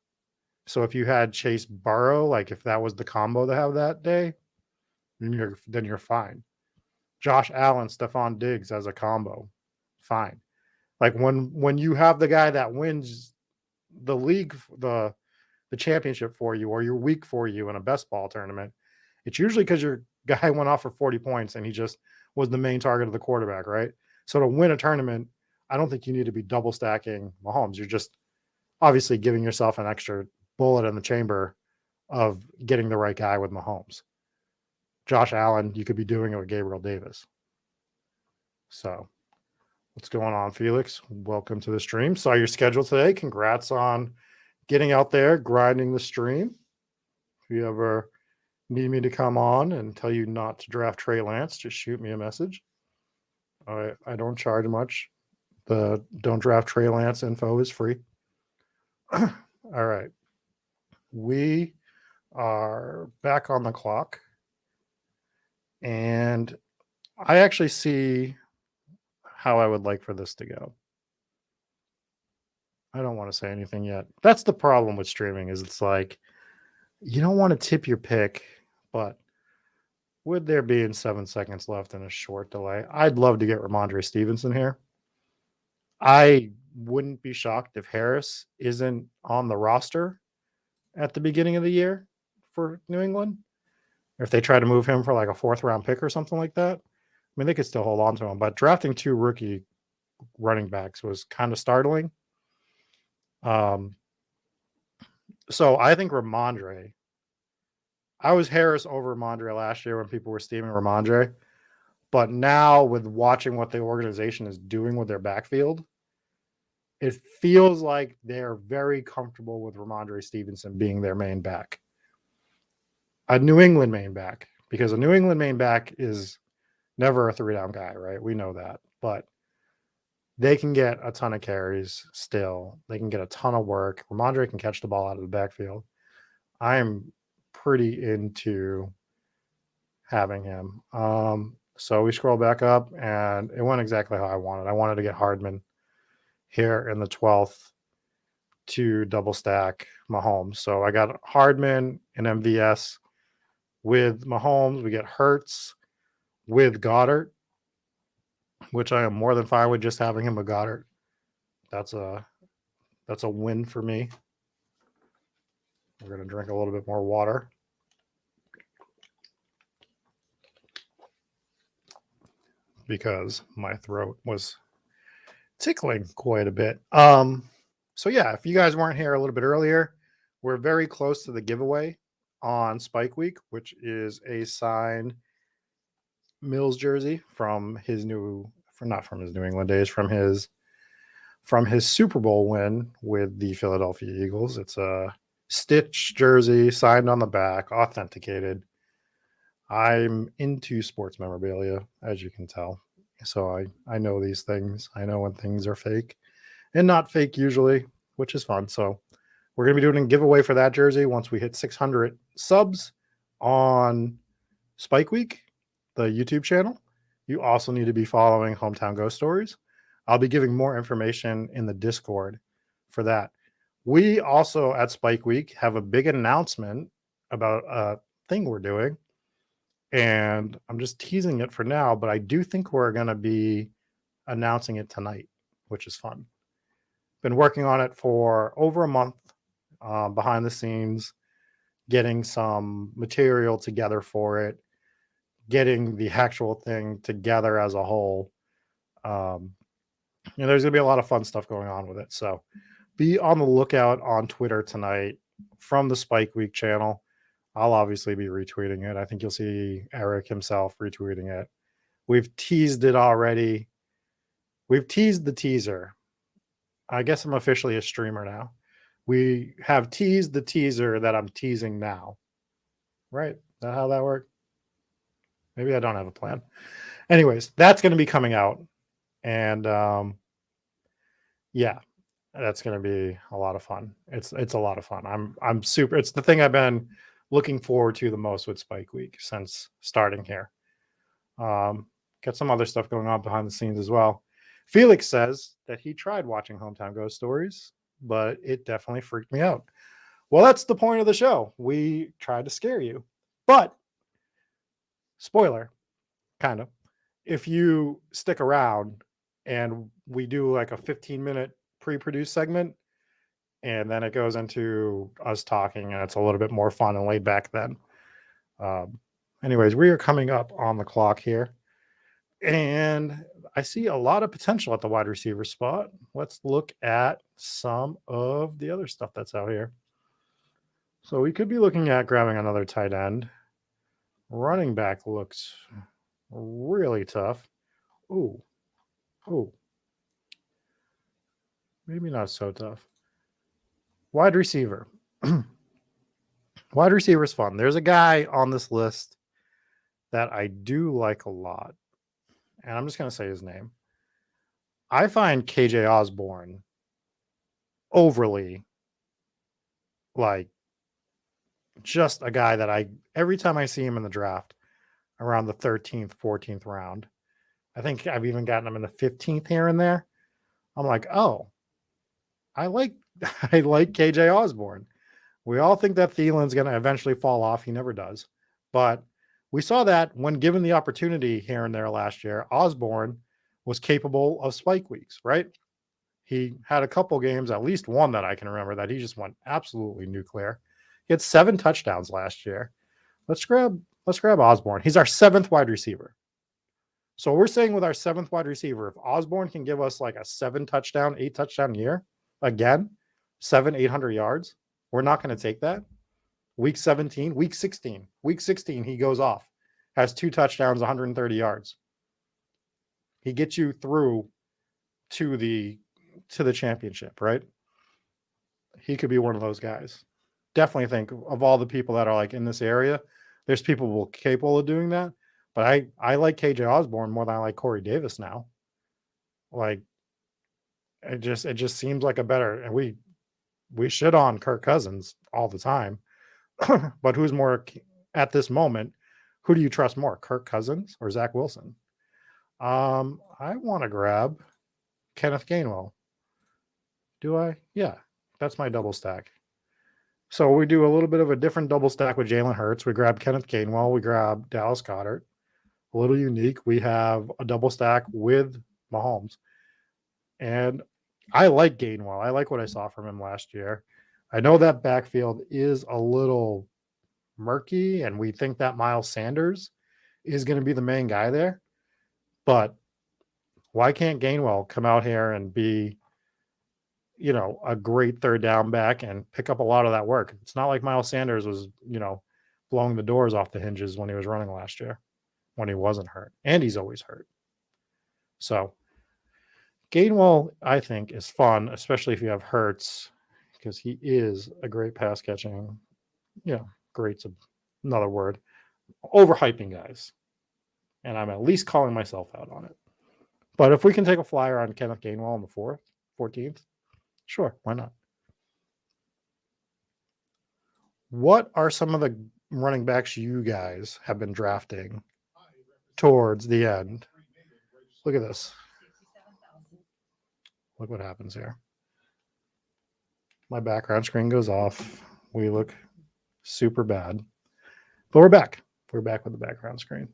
So if you had Chase Burrow, like if that was the combo to have that day, then you're fine. Josh Allen, Stephon Diggs as a combo, fine. Like when you have the guy that wins the league, the championship for you, or your week for you in a best ball tournament, it's usually because your guy went off for 40 points and he just was the main target of the quarterback, right? So to win a tournament, I don't think you need to be double stacking Mahomes. You're just obviously giving yourself an extra bullet in the chamber of getting the right guy with Mahomes. Josh Allen, you could be doing it with Gabriel Davis. So what's going on, Felix? Welcome to the stream. Saw your schedule today. Congrats on getting out there, grinding the stream. If you ever need me to come on and tell you not to draft Trey Lance, just shoot me a message. I don't charge much, The don't draft Trey Lance info is free. All right. We are back on the clock. And I actually see how I would like for this to go. I don't want to say anything yet. That's the problem with streaming is it's like you don't want to tip your pick, but with there being 7 seconds left and a short delay, I'd love to get Ramondre Stevenson here. I wouldn't be shocked if Harris isn't on the roster at the beginning of the year for New England. Or if they try to move him for like a 4th round pick or something like that. I mean, they could still hold on to him, but drafting 2 rookie running backs was kind of startling. So I think Ramondre, I was Harris over Ramondre last year when people were steaming Ramondre. But now with watching what the organization is doing with their backfield, it feels like they're very comfortable with Ramondre Stevenson being their main back. A New England main back, because a New England main back is never a 3-down guy, right? We know that. But they can get a ton of carries still. They can get a ton of work. Ramondre can catch the ball out of the backfield. I'm pretty into having him. So we scroll back up, and it went exactly how I wanted. I wanted to get Hardman here in the 12th to double stack Mahomes. So I got Hardman and MVS with Mahomes. We get Hurts with Goddard, which I am more than fine with just having him with Goddard. That's a win for me. We're going to drink a little bit more water. Because my throat was tickling quite a bit. So yeah, if you guys weren't here a little bit earlier, we're very close to the giveaway on Spike Week, which is a signed Mills jersey from his not from his New England days, from his Super Bowl win with the Philadelphia Eagles. It's a Stitch jersey, signed on the back, authenticated. I'm into sports memorabilia, as you can tell. So I know these things. I know when things are fake and not fake usually, which is fun. So we're going to be doing a giveaway for that jersey once we hit 600 subs on Spike Week, the YouTube channel. You also need to be following Hometown Ghost Stories. I'll be giving more information in the Discord for that. We also at Spike Week have a big announcement about a thing we're doing. And I'm just teasing it for now, but I do think we're going to be announcing it tonight, which is fun. Been working on it for over a month behind the scenes, getting some material together for it, getting the actual thing together as a whole. There's going to be a lot of fun stuff going on with it. So be on the lookout on Twitter tonight from the Spike Week channel. I'll obviously be retweeting it. I think you'll see Eric himself retweeting it. We've teased it already. We've teased the teaser. I guess I'm officially a streamer now. We have teased the teaser that I'm teasing now. Right? Is that how that worked? Maybe I don't have a plan. Anyways, that's going to be coming out. And yeah, that's going to be a lot of fun. It's a lot of fun. I'm super. It's the thing I've been looking forward to the most with Spike Week since starting here. Got some other stuff going on behind the scenes as well. Felix says that he tried watching Hometown Ghost Stories, but it definitely freaked me out. Well, that's the point of the show. We tried to scare you. But, spoiler, kind of, if you stick around and we do like a 15-minute pre-produced segment, and then it goes into us talking, and it's a little bit more fun and laid back then. Anyways, we are coming up on the clock here. And I see a lot of potential at the wide receiver spot. Let's look at some of the other stuff that's out here. So we could be looking at grabbing another tight end. Running back looks really tough. Ooh. Maybe not so tough. Wide receiver. Wide receiver is fun. There's a guy on this list that I do like a lot. And I'm just going to say his name. I find KJ Osborne overly like just a guy that every time I see him in the draft around the 13th, 14th round, I think I've even gotten him in the 15th here and there. I'm like, oh, I like I like KJ Osborne. We all think that Thielen's going to eventually fall off. He never does. But we saw that when given the opportunity here and there last year, Osborne was capable of spike weeks, right? He had a couple games, at least one that I can remember, that he just went absolutely nuclear. He had 7 touchdowns last year. Let's grab Osborne. He's our 7th wide receiver. So we're saying with our 7th wide receiver, if Osborne can give us like a 7 touchdown, 8 touchdown year, again, 800 yards, we're not going to take that. Week 17, week 16, he goes off, has 2 touchdowns, 130 yards. He gets you through to the championship, right? He could be one of those guys. Definitely think of all the people that are like in this area, there's people capable of doing that. But I like KJ Osborne more than I like Corey Davis now. Like it just seems like a better, and we shit on Kirk Cousins all the time. But who's more at this moment? Who do you trust more, Kirk Cousins or Zach Wilson? I want to grab Kenneth Gainwell. Do I? Yeah, that's my double stack. So we do a little bit of a different double stack with Jalen Hurts. We grab Kenneth Gainwell. We grab Dallas Goedert. A little unique. We have a double stack with Mahomes. And I like Gainwell. I like what I saw from him last year. I know that backfield is a little murky, and we think that Miles Sanders is going to be the main guy there. But why can't Gainwell come out here and be, a great third down back and pick up a lot of that work? It's not like Miles Sanders was, blowing the doors off the hinges when he was running last year, when he wasn't hurt. And he's always hurt. So Gainwell, I think, is fun, especially if you have Hurts, because he is a great pass catching. Great's another word. Overhyping guys. And I'm at least calling myself out on it. But if we can take a flyer on Kenneth Gainwell on the 14th, sure, why not? What are some of the running backs you guys have been drafting towards the end? Look at this. Look what happens here. My background screen goes off. We look super bad. But we're back. We're back with the background screen.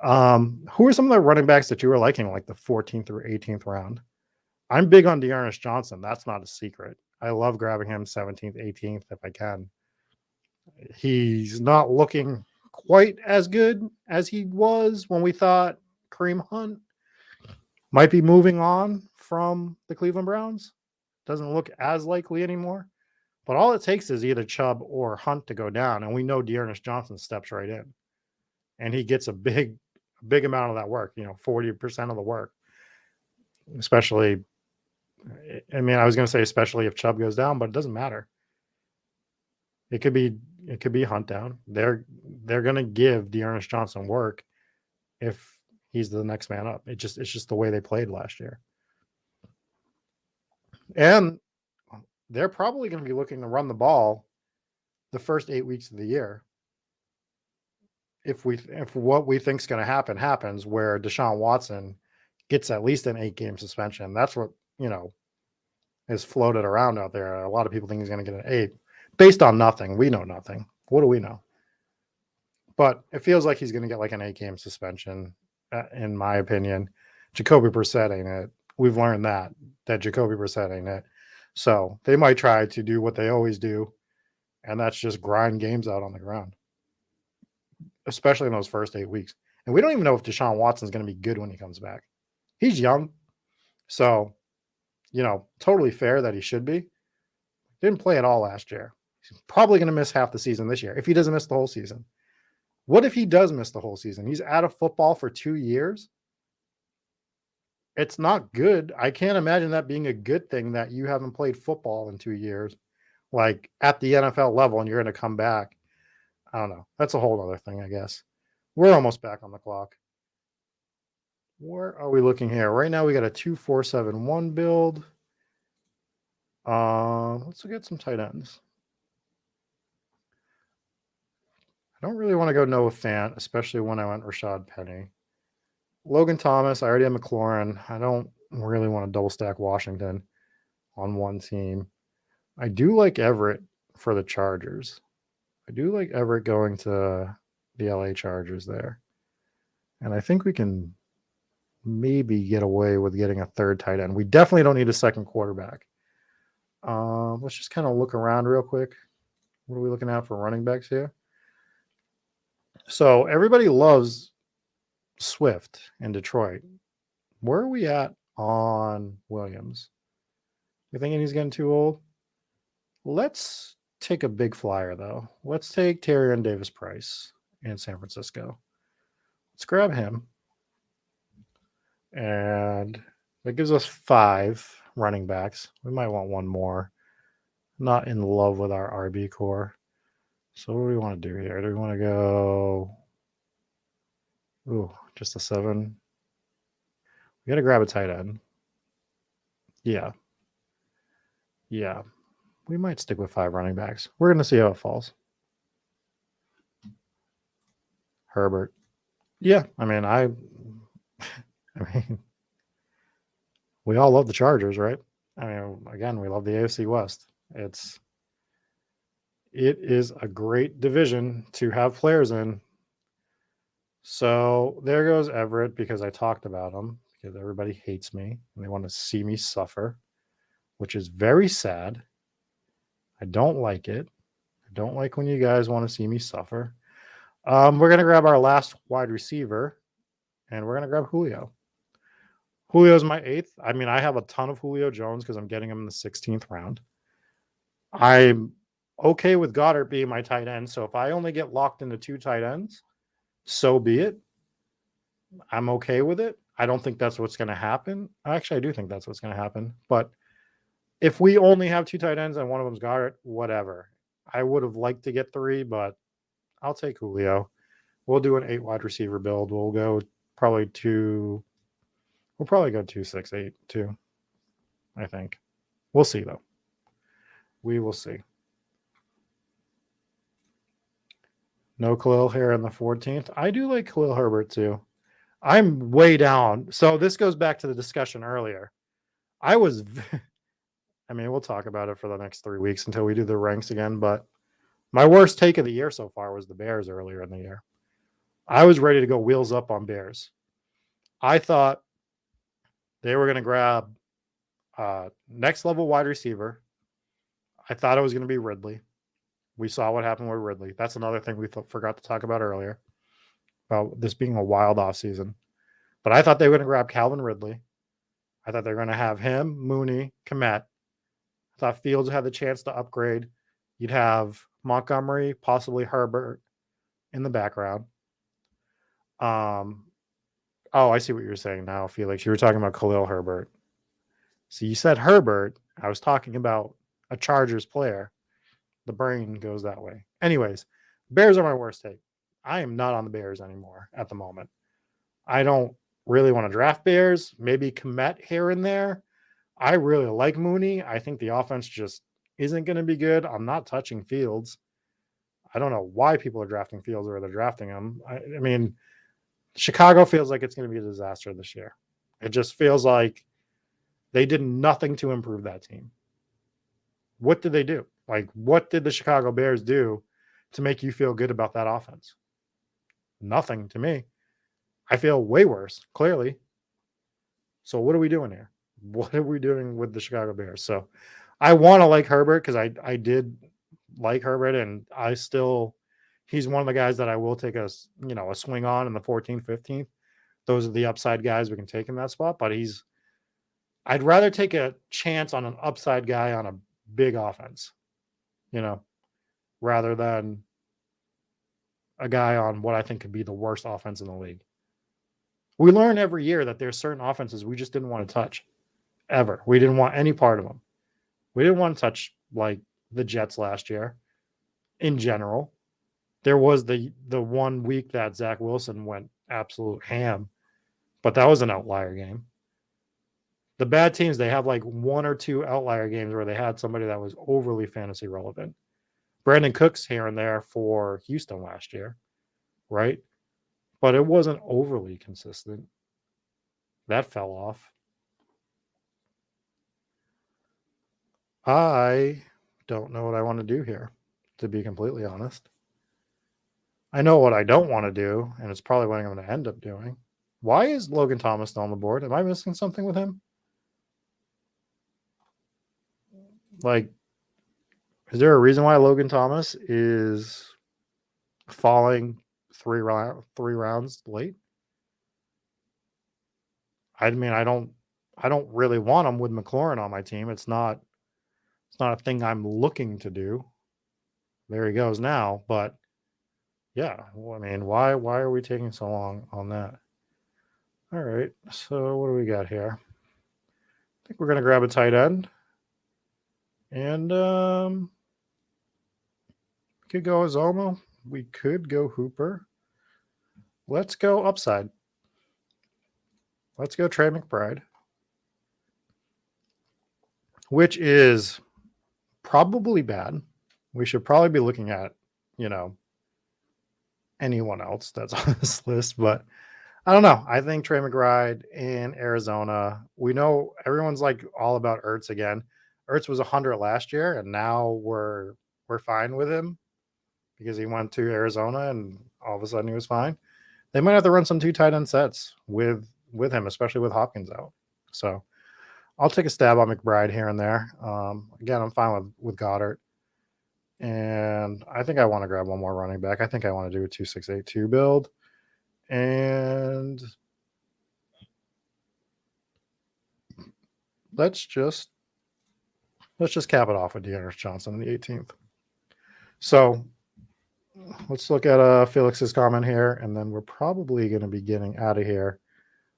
Who are some of the running backs that you were liking, like the 14th through 18th round? I'm big on Dearness Johnson. That's not a secret. I love grabbing him 17th, 18th if I can. He's not looking quite as good as he was when we thought Kareem Hunt might be moving on from the Cleveland Browns. Doesn't look as likely anymore. But all it takes is either Chubb or Hunt to go down, and we know Dearness Johnson steps right in. And he gets a big amount of that work, 40% of the work. Especially, I was going to say especially if Chubb goes down, but it doesn't matter. It could be Hunt down. They're going to give Dearness Johnson work if he's the next man up. It's just the way they played last year. And they're probably going to be looking to run the ball the first 8 weeks of the year. If what we think is going to happen happens, where Deshaun Watson gets at least an 8-game suspension, that's what, is floated around out there. A lot of people think he's going to get an 8 based on nothing. We know nothing. What do we know? But it feels like he's going to get like an 8-game suspension, in my opinion. Jacoby Brissett ain't it. We've learned that Jacoby Brissett ain't it. So they might try to do what they always do, and that's just grind games out on the ground, especially in those first 8 weeks. And we don't even know if Deshaun Watson's going to be good when he comes back. He's young. So, totally fair that he should be. Didn't play at all last year. He's probably going to miss half the season this year if he doesn't miss the whole season. What if he does miss the whole season? He's out of football for 2 years. It's not good. I can't imagine that being a good thing, that you haven't played football in 2 years, like at the NFL level, and you're going to come back. I don't know. That's a whole other thing, I guess. We're almost back on the clock. Where are we looking here? Right now we got a 2-4-7-1 build. Let's look at some tight ends. I don't really want to go Noah Fant, especially when I went Rashad Penny. Logan Thomas, I already have McLaurin. I don't really want to double stack Washington on one team. I do like Everett for the Chargers. I do like Everett going to the LA Chargers there. And I think we can maybe get away with getting a third tight end. We definitely don't need a second quarterback. Let's just kind of look around real quick. What are we looking at for running backs here? So everybody loves Swift in Detroit. Where are we at on Williams? You thinking he's getting too old? Let's take a big flyer, though. Let's take Tyrion Davis-Price in San Francisco. Let's grab him. And that gives us 5 running backs. We might want one more. Not in love with our RB core. So what do we want to do here? Do we want to go... Ooh, just a 7. We got to grab a tight end. Yeah. Yeah. We might stick with 5 running backs. We're going to see how it falls. Herbert. Yeah, I mean, we all love the Chargers, right? I mean, again, we love the AFC West. It is a great division to have players in. So there goes Everett because I talked about him, because everybody hates me and they want to see me suffer, which is very sad. I don't like it. I don't like when you guys want to see me suffer. We're going to grab our last wide receiver, and we're going to grab Julio. Julio's my 8th. I mean, I have a ton of Julio Jones because I'm getting him in the 16th round. I'm okay with Goddard being my tight end. So if I only get locked into 2 tight ends, so be it. I'm okay with it. I don't think that's what's going to happen. Actually, I do think that's what's going to happen. But if we only have 2 tight ends and one of them's Goddard, whatever. I would have liked to get 3, but I'll take Julio. We'll do an 8 wide receiver build. We'll go probably 2. We'll probably go 2-6-8 too. I think. We'll see though. We will see. No Khalil here in the 14th. I do like Khalil Herbert too. I'm way down. So this goes back to the discussion earlier. I mean, we'll talk about it for the next 3 weeks until we do the ranks again, but my worst take of the year so far was the Bears earlier in the year. I was ready to go wheels up on Bears. I thought they were going to grab next level wide receiver. I thought it was going to be Ridley. We saw what happened with Ridley. That's another thing we forgot to talk about earlier, about this being a wild offseason. But I thought they were going to grab Calvin Ridley. I thought they were going to have him, Mooney, Kmet. I thought Fields had the chance to upgrade. You'd have Montgomery, possibly Herbert in the background. Oh, I see what you're saying now, Felix. You were talking about Khalil Herbert. So you said Herbert. I was talking about a Chargers player. The brain goes that way. Anyways, Bears are my worst take. I am not on the Bears anymore at the moment. I don't really want to draft Bears. Maybe Kmet here and there. I really like Mooney. I think the offense just isn't going to be good. I'm not touching Fields. I don't know why people are drafting Fields or they're drafting him. I mean, Chicago feels like it's going to be a disaster this year. It just feels like they did nothing to improve that team. What did they do? Like, what did the Chicago Bears do to make you feel good about that offense? Nothing to me. I feel way worse, clearly. So what are we doing here? What are we doing with the Chicago Bears? So I want to like Herbert because I did like Herbert, and he's one of the guys that I will take a swing on in the 14th, 15th. Those are the upside guys we can take in that spot, but I'd rather take a chance on an upside guy on a big offense, rather than a guy on what I think could be the worst offense in the league. We learn every year that there's certain offenses we just didn't want to touch ever. We didn't want any part of them. We didn't want to touch like the Jets last year in general. There was the 1 week that Zach Wilson went absolute ham, but that was an outlier game. The bad teams, they have like one or two outlier games where they had somebody that was overly fantasy relevant. Brandon Cooks here and there for Houston last year, right? But it wasn't overly consistent. That fell off. I don't know what I want to do here, to be completely honest. I know what I don't want to do, and it's probably what I'm going to end up doing. Why is Logan Thomas still on the board? Am I missing something with him? Like, is there a reason why Logan Thomas is falling three rounds late? I mean, I don't really want him with McLaurin on my team. It's not a thing I'm looking to do. There he goes now, but yeah, well, I mean, why are we taking so long on that? All right, so what do we got here? I think we're gonna grab a tight end, and we could go Azomo. We could go Hooper. Let's go upside. Let's go Trey McBride, which is probably bad. We should probably be looking at, anyone else that's on this list, but I don't know. I think Trey McBride in Arizona. We know everyone's like all about Ertz again. Ertz was 100 last year, and now we're fine with him because he went to Arizona, and all of a sudden he was fine. They might have to run some 2 tight end sets with him, especially with Hopkins out. So I'll take a stab on McBride here and there. Again, I'm fine with Goddard. And I think I want to grab one more running back. I think I want to do a 2-6-8-2 build. And let's just cap it off with Dearness Johnson on the 18th. So let's look at Felix's comment here, and then we're probably going to be getting out of here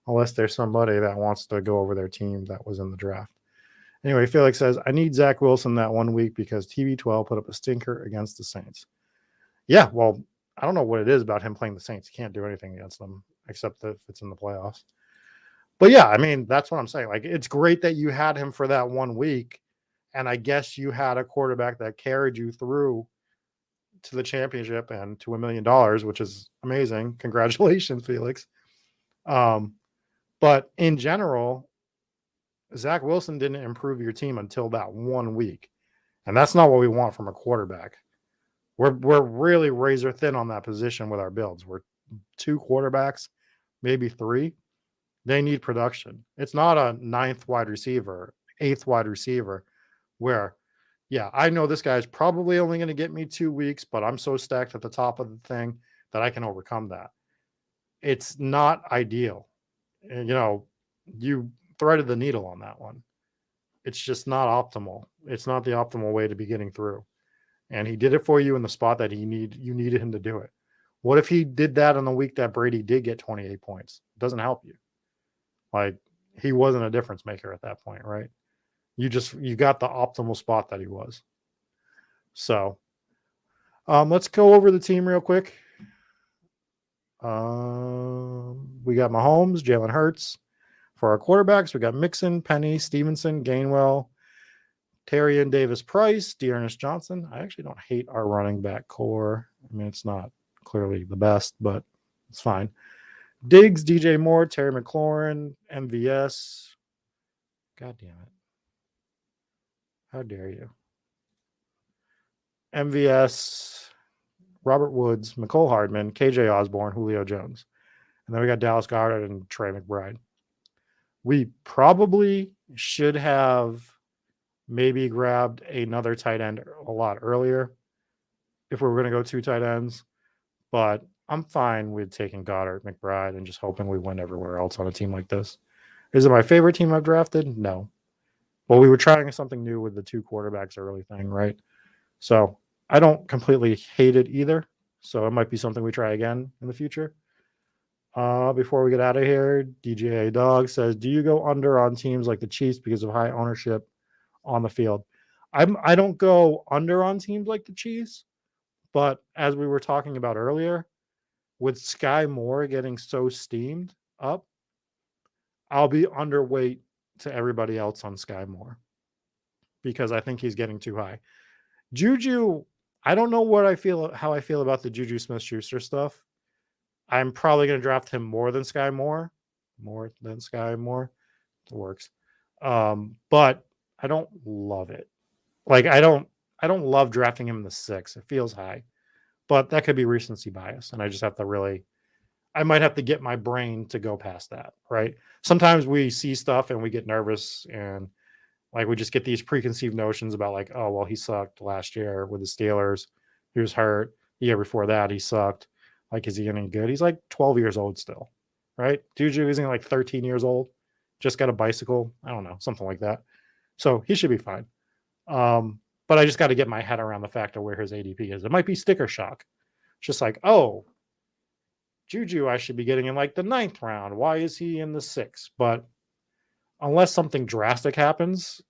unless there's somebody that wants to go over their team that was in the draft. Anyway, Felix says, I need Zach Wilson that 1 week because TB12 put up a stinker against the Saints. Yeah, well, I don't know what it is about him playing the Saints. He can't do anything against them except if it's in the playoffs. But yeah, I mean, that's what I'm saying. Like, it's great that you had him for that 1 week. And I guess you had a quarterback that carried you through to the championship and to $1 million, which is amazing. Congratulations, Felix. But in general, Zach Wilson didn't improve your team until that 1 week. And that's not what we want from a quarterback. We're really razor thin on that position with our builds. We're 2 quarterbacks, maybe 3. They need production. It's not a 9th wide receiver, 8th wide receiver where, yeah, I know this guy's probably only going to get me 2 weeks, but I'm so stacked at the top of the thing that I can overcome that. It's not ideal. And, you threaded the needle on that one. It's just not optimal. It's not the optimal way to be getting through. And he did it for you in the spot that you needed him to do it. What if he did that on the week that Brady did get 28 points? It doesn't help you. Like, he wasn't a difference maker at that point, right? You got the optimal spot that he was. So let's go over the team real quick. We got Mahomes, Jalen Hurts. For our quarterbacks, we got Mixon, Penny, Stevenson, Gainwell, Terry and Davis Price, Dearness Johnson. I actually don't hate our running back core. I mean, it's not clearly the best, but it's fine. Diggs, DJ Moore, Terry McLaurin, MVS. God damn it. How dare you? MVS, Robert Woods, McCole Hardman, KJ Osborne, Julio Jones. And then we got Dallas Goedert and Trey McBride. We probably should have maybe grabbed another tight end a lot earlier if we were going to go 2 tight ends. But I'm fine with taking Goddard, McBride, and just hoping we win everywhere else on a team like this. Is it my favorite team I've drafted? No. Well, we were trying something new with the 2 quarterbacks early thing, right? So I don't completely hate it either. So it might be something we try again in the future. Before we get out of here, DJ Dog says, do you go under on teams like the Chiefs because of high ownership on the field? I don't go under on teams like the Chiefs, but as we were talking about earlier, with Sky Moore getting so steamed up, I'll be underweight to everybody else on Sky Moore because I think he's getting too high. Juju, I don't know how I feel about the Juju Smith-Schuster stuff. I'm probably going to draft him more than Sky Moore. More than Sky Moore. It works. But I don't love it. Like I don't love drafting him in the 6. It feels high. But that could be recency bias. And I just have to I might have to get my brain to go past that, right? Sometimes we see stuff and we get nervous and like we just get these preconceived notions about like, oh, well, he sucked last year with the Steelers. He was hurt. The year before that, he sucked. Like, is he any good? He's like 12 years old still, right? Juju isn't like 13 years old. Just got a bicycle. I don't know, something like that. So he should be fine. But I just got to get my head around the fact of where his ADP is. It might be sticker shock. It's just like, oh, Juju, I should be getting in like the 9th round. Why is he in the 6th? But unless something drastic happens,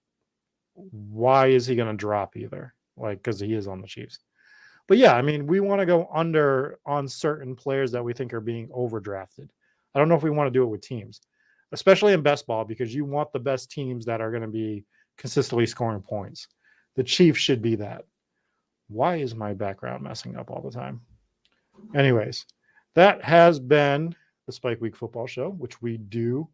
why is he going to drop either? Like, because he is on the Chiefs. But yeah, I mean, we want to go under on certain players that we think are being overdrafted. I don't know if we want to do it with teams, especially in best ball, because you want the best teams that are going to be consistently scoring points. The Chiefs should be that. Why is my background messing up all the time? Anyways, that has been the Spike Week Football Show, which we do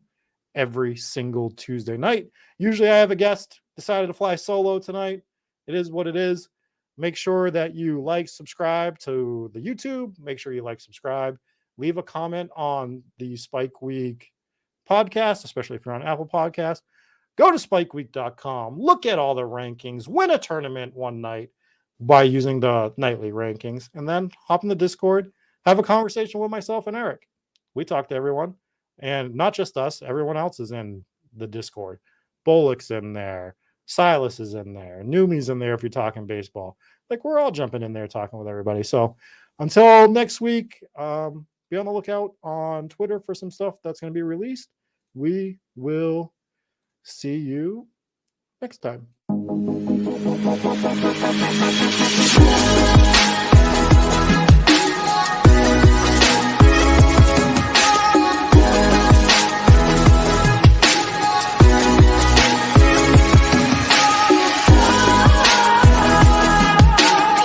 every single Tuesday night. Usually I have a guest, decided to fly solo tonight. It is what it is. Make sure that you like, subscribe to the YouTube. Make sure you like, subscribe. Leave a comment on the Spike Week podcast, especially if you're on Apple Podcasts. Go to spikeweek.com. Look at all the rankings. Win a tournament one night by using the nightly rankings. And then hop in the Discord. Have a conversation with myself and Eric. We talk to everyone. And not just us. Everyone else is in the Discord. Bullock's in there. Silas is in there. Numi's in there if you're talking baseball. Like, we're all jumping in there talking with everybody. So until next week, be on the lookout on Twitter for some stuff that's going to be released. We will see you next time.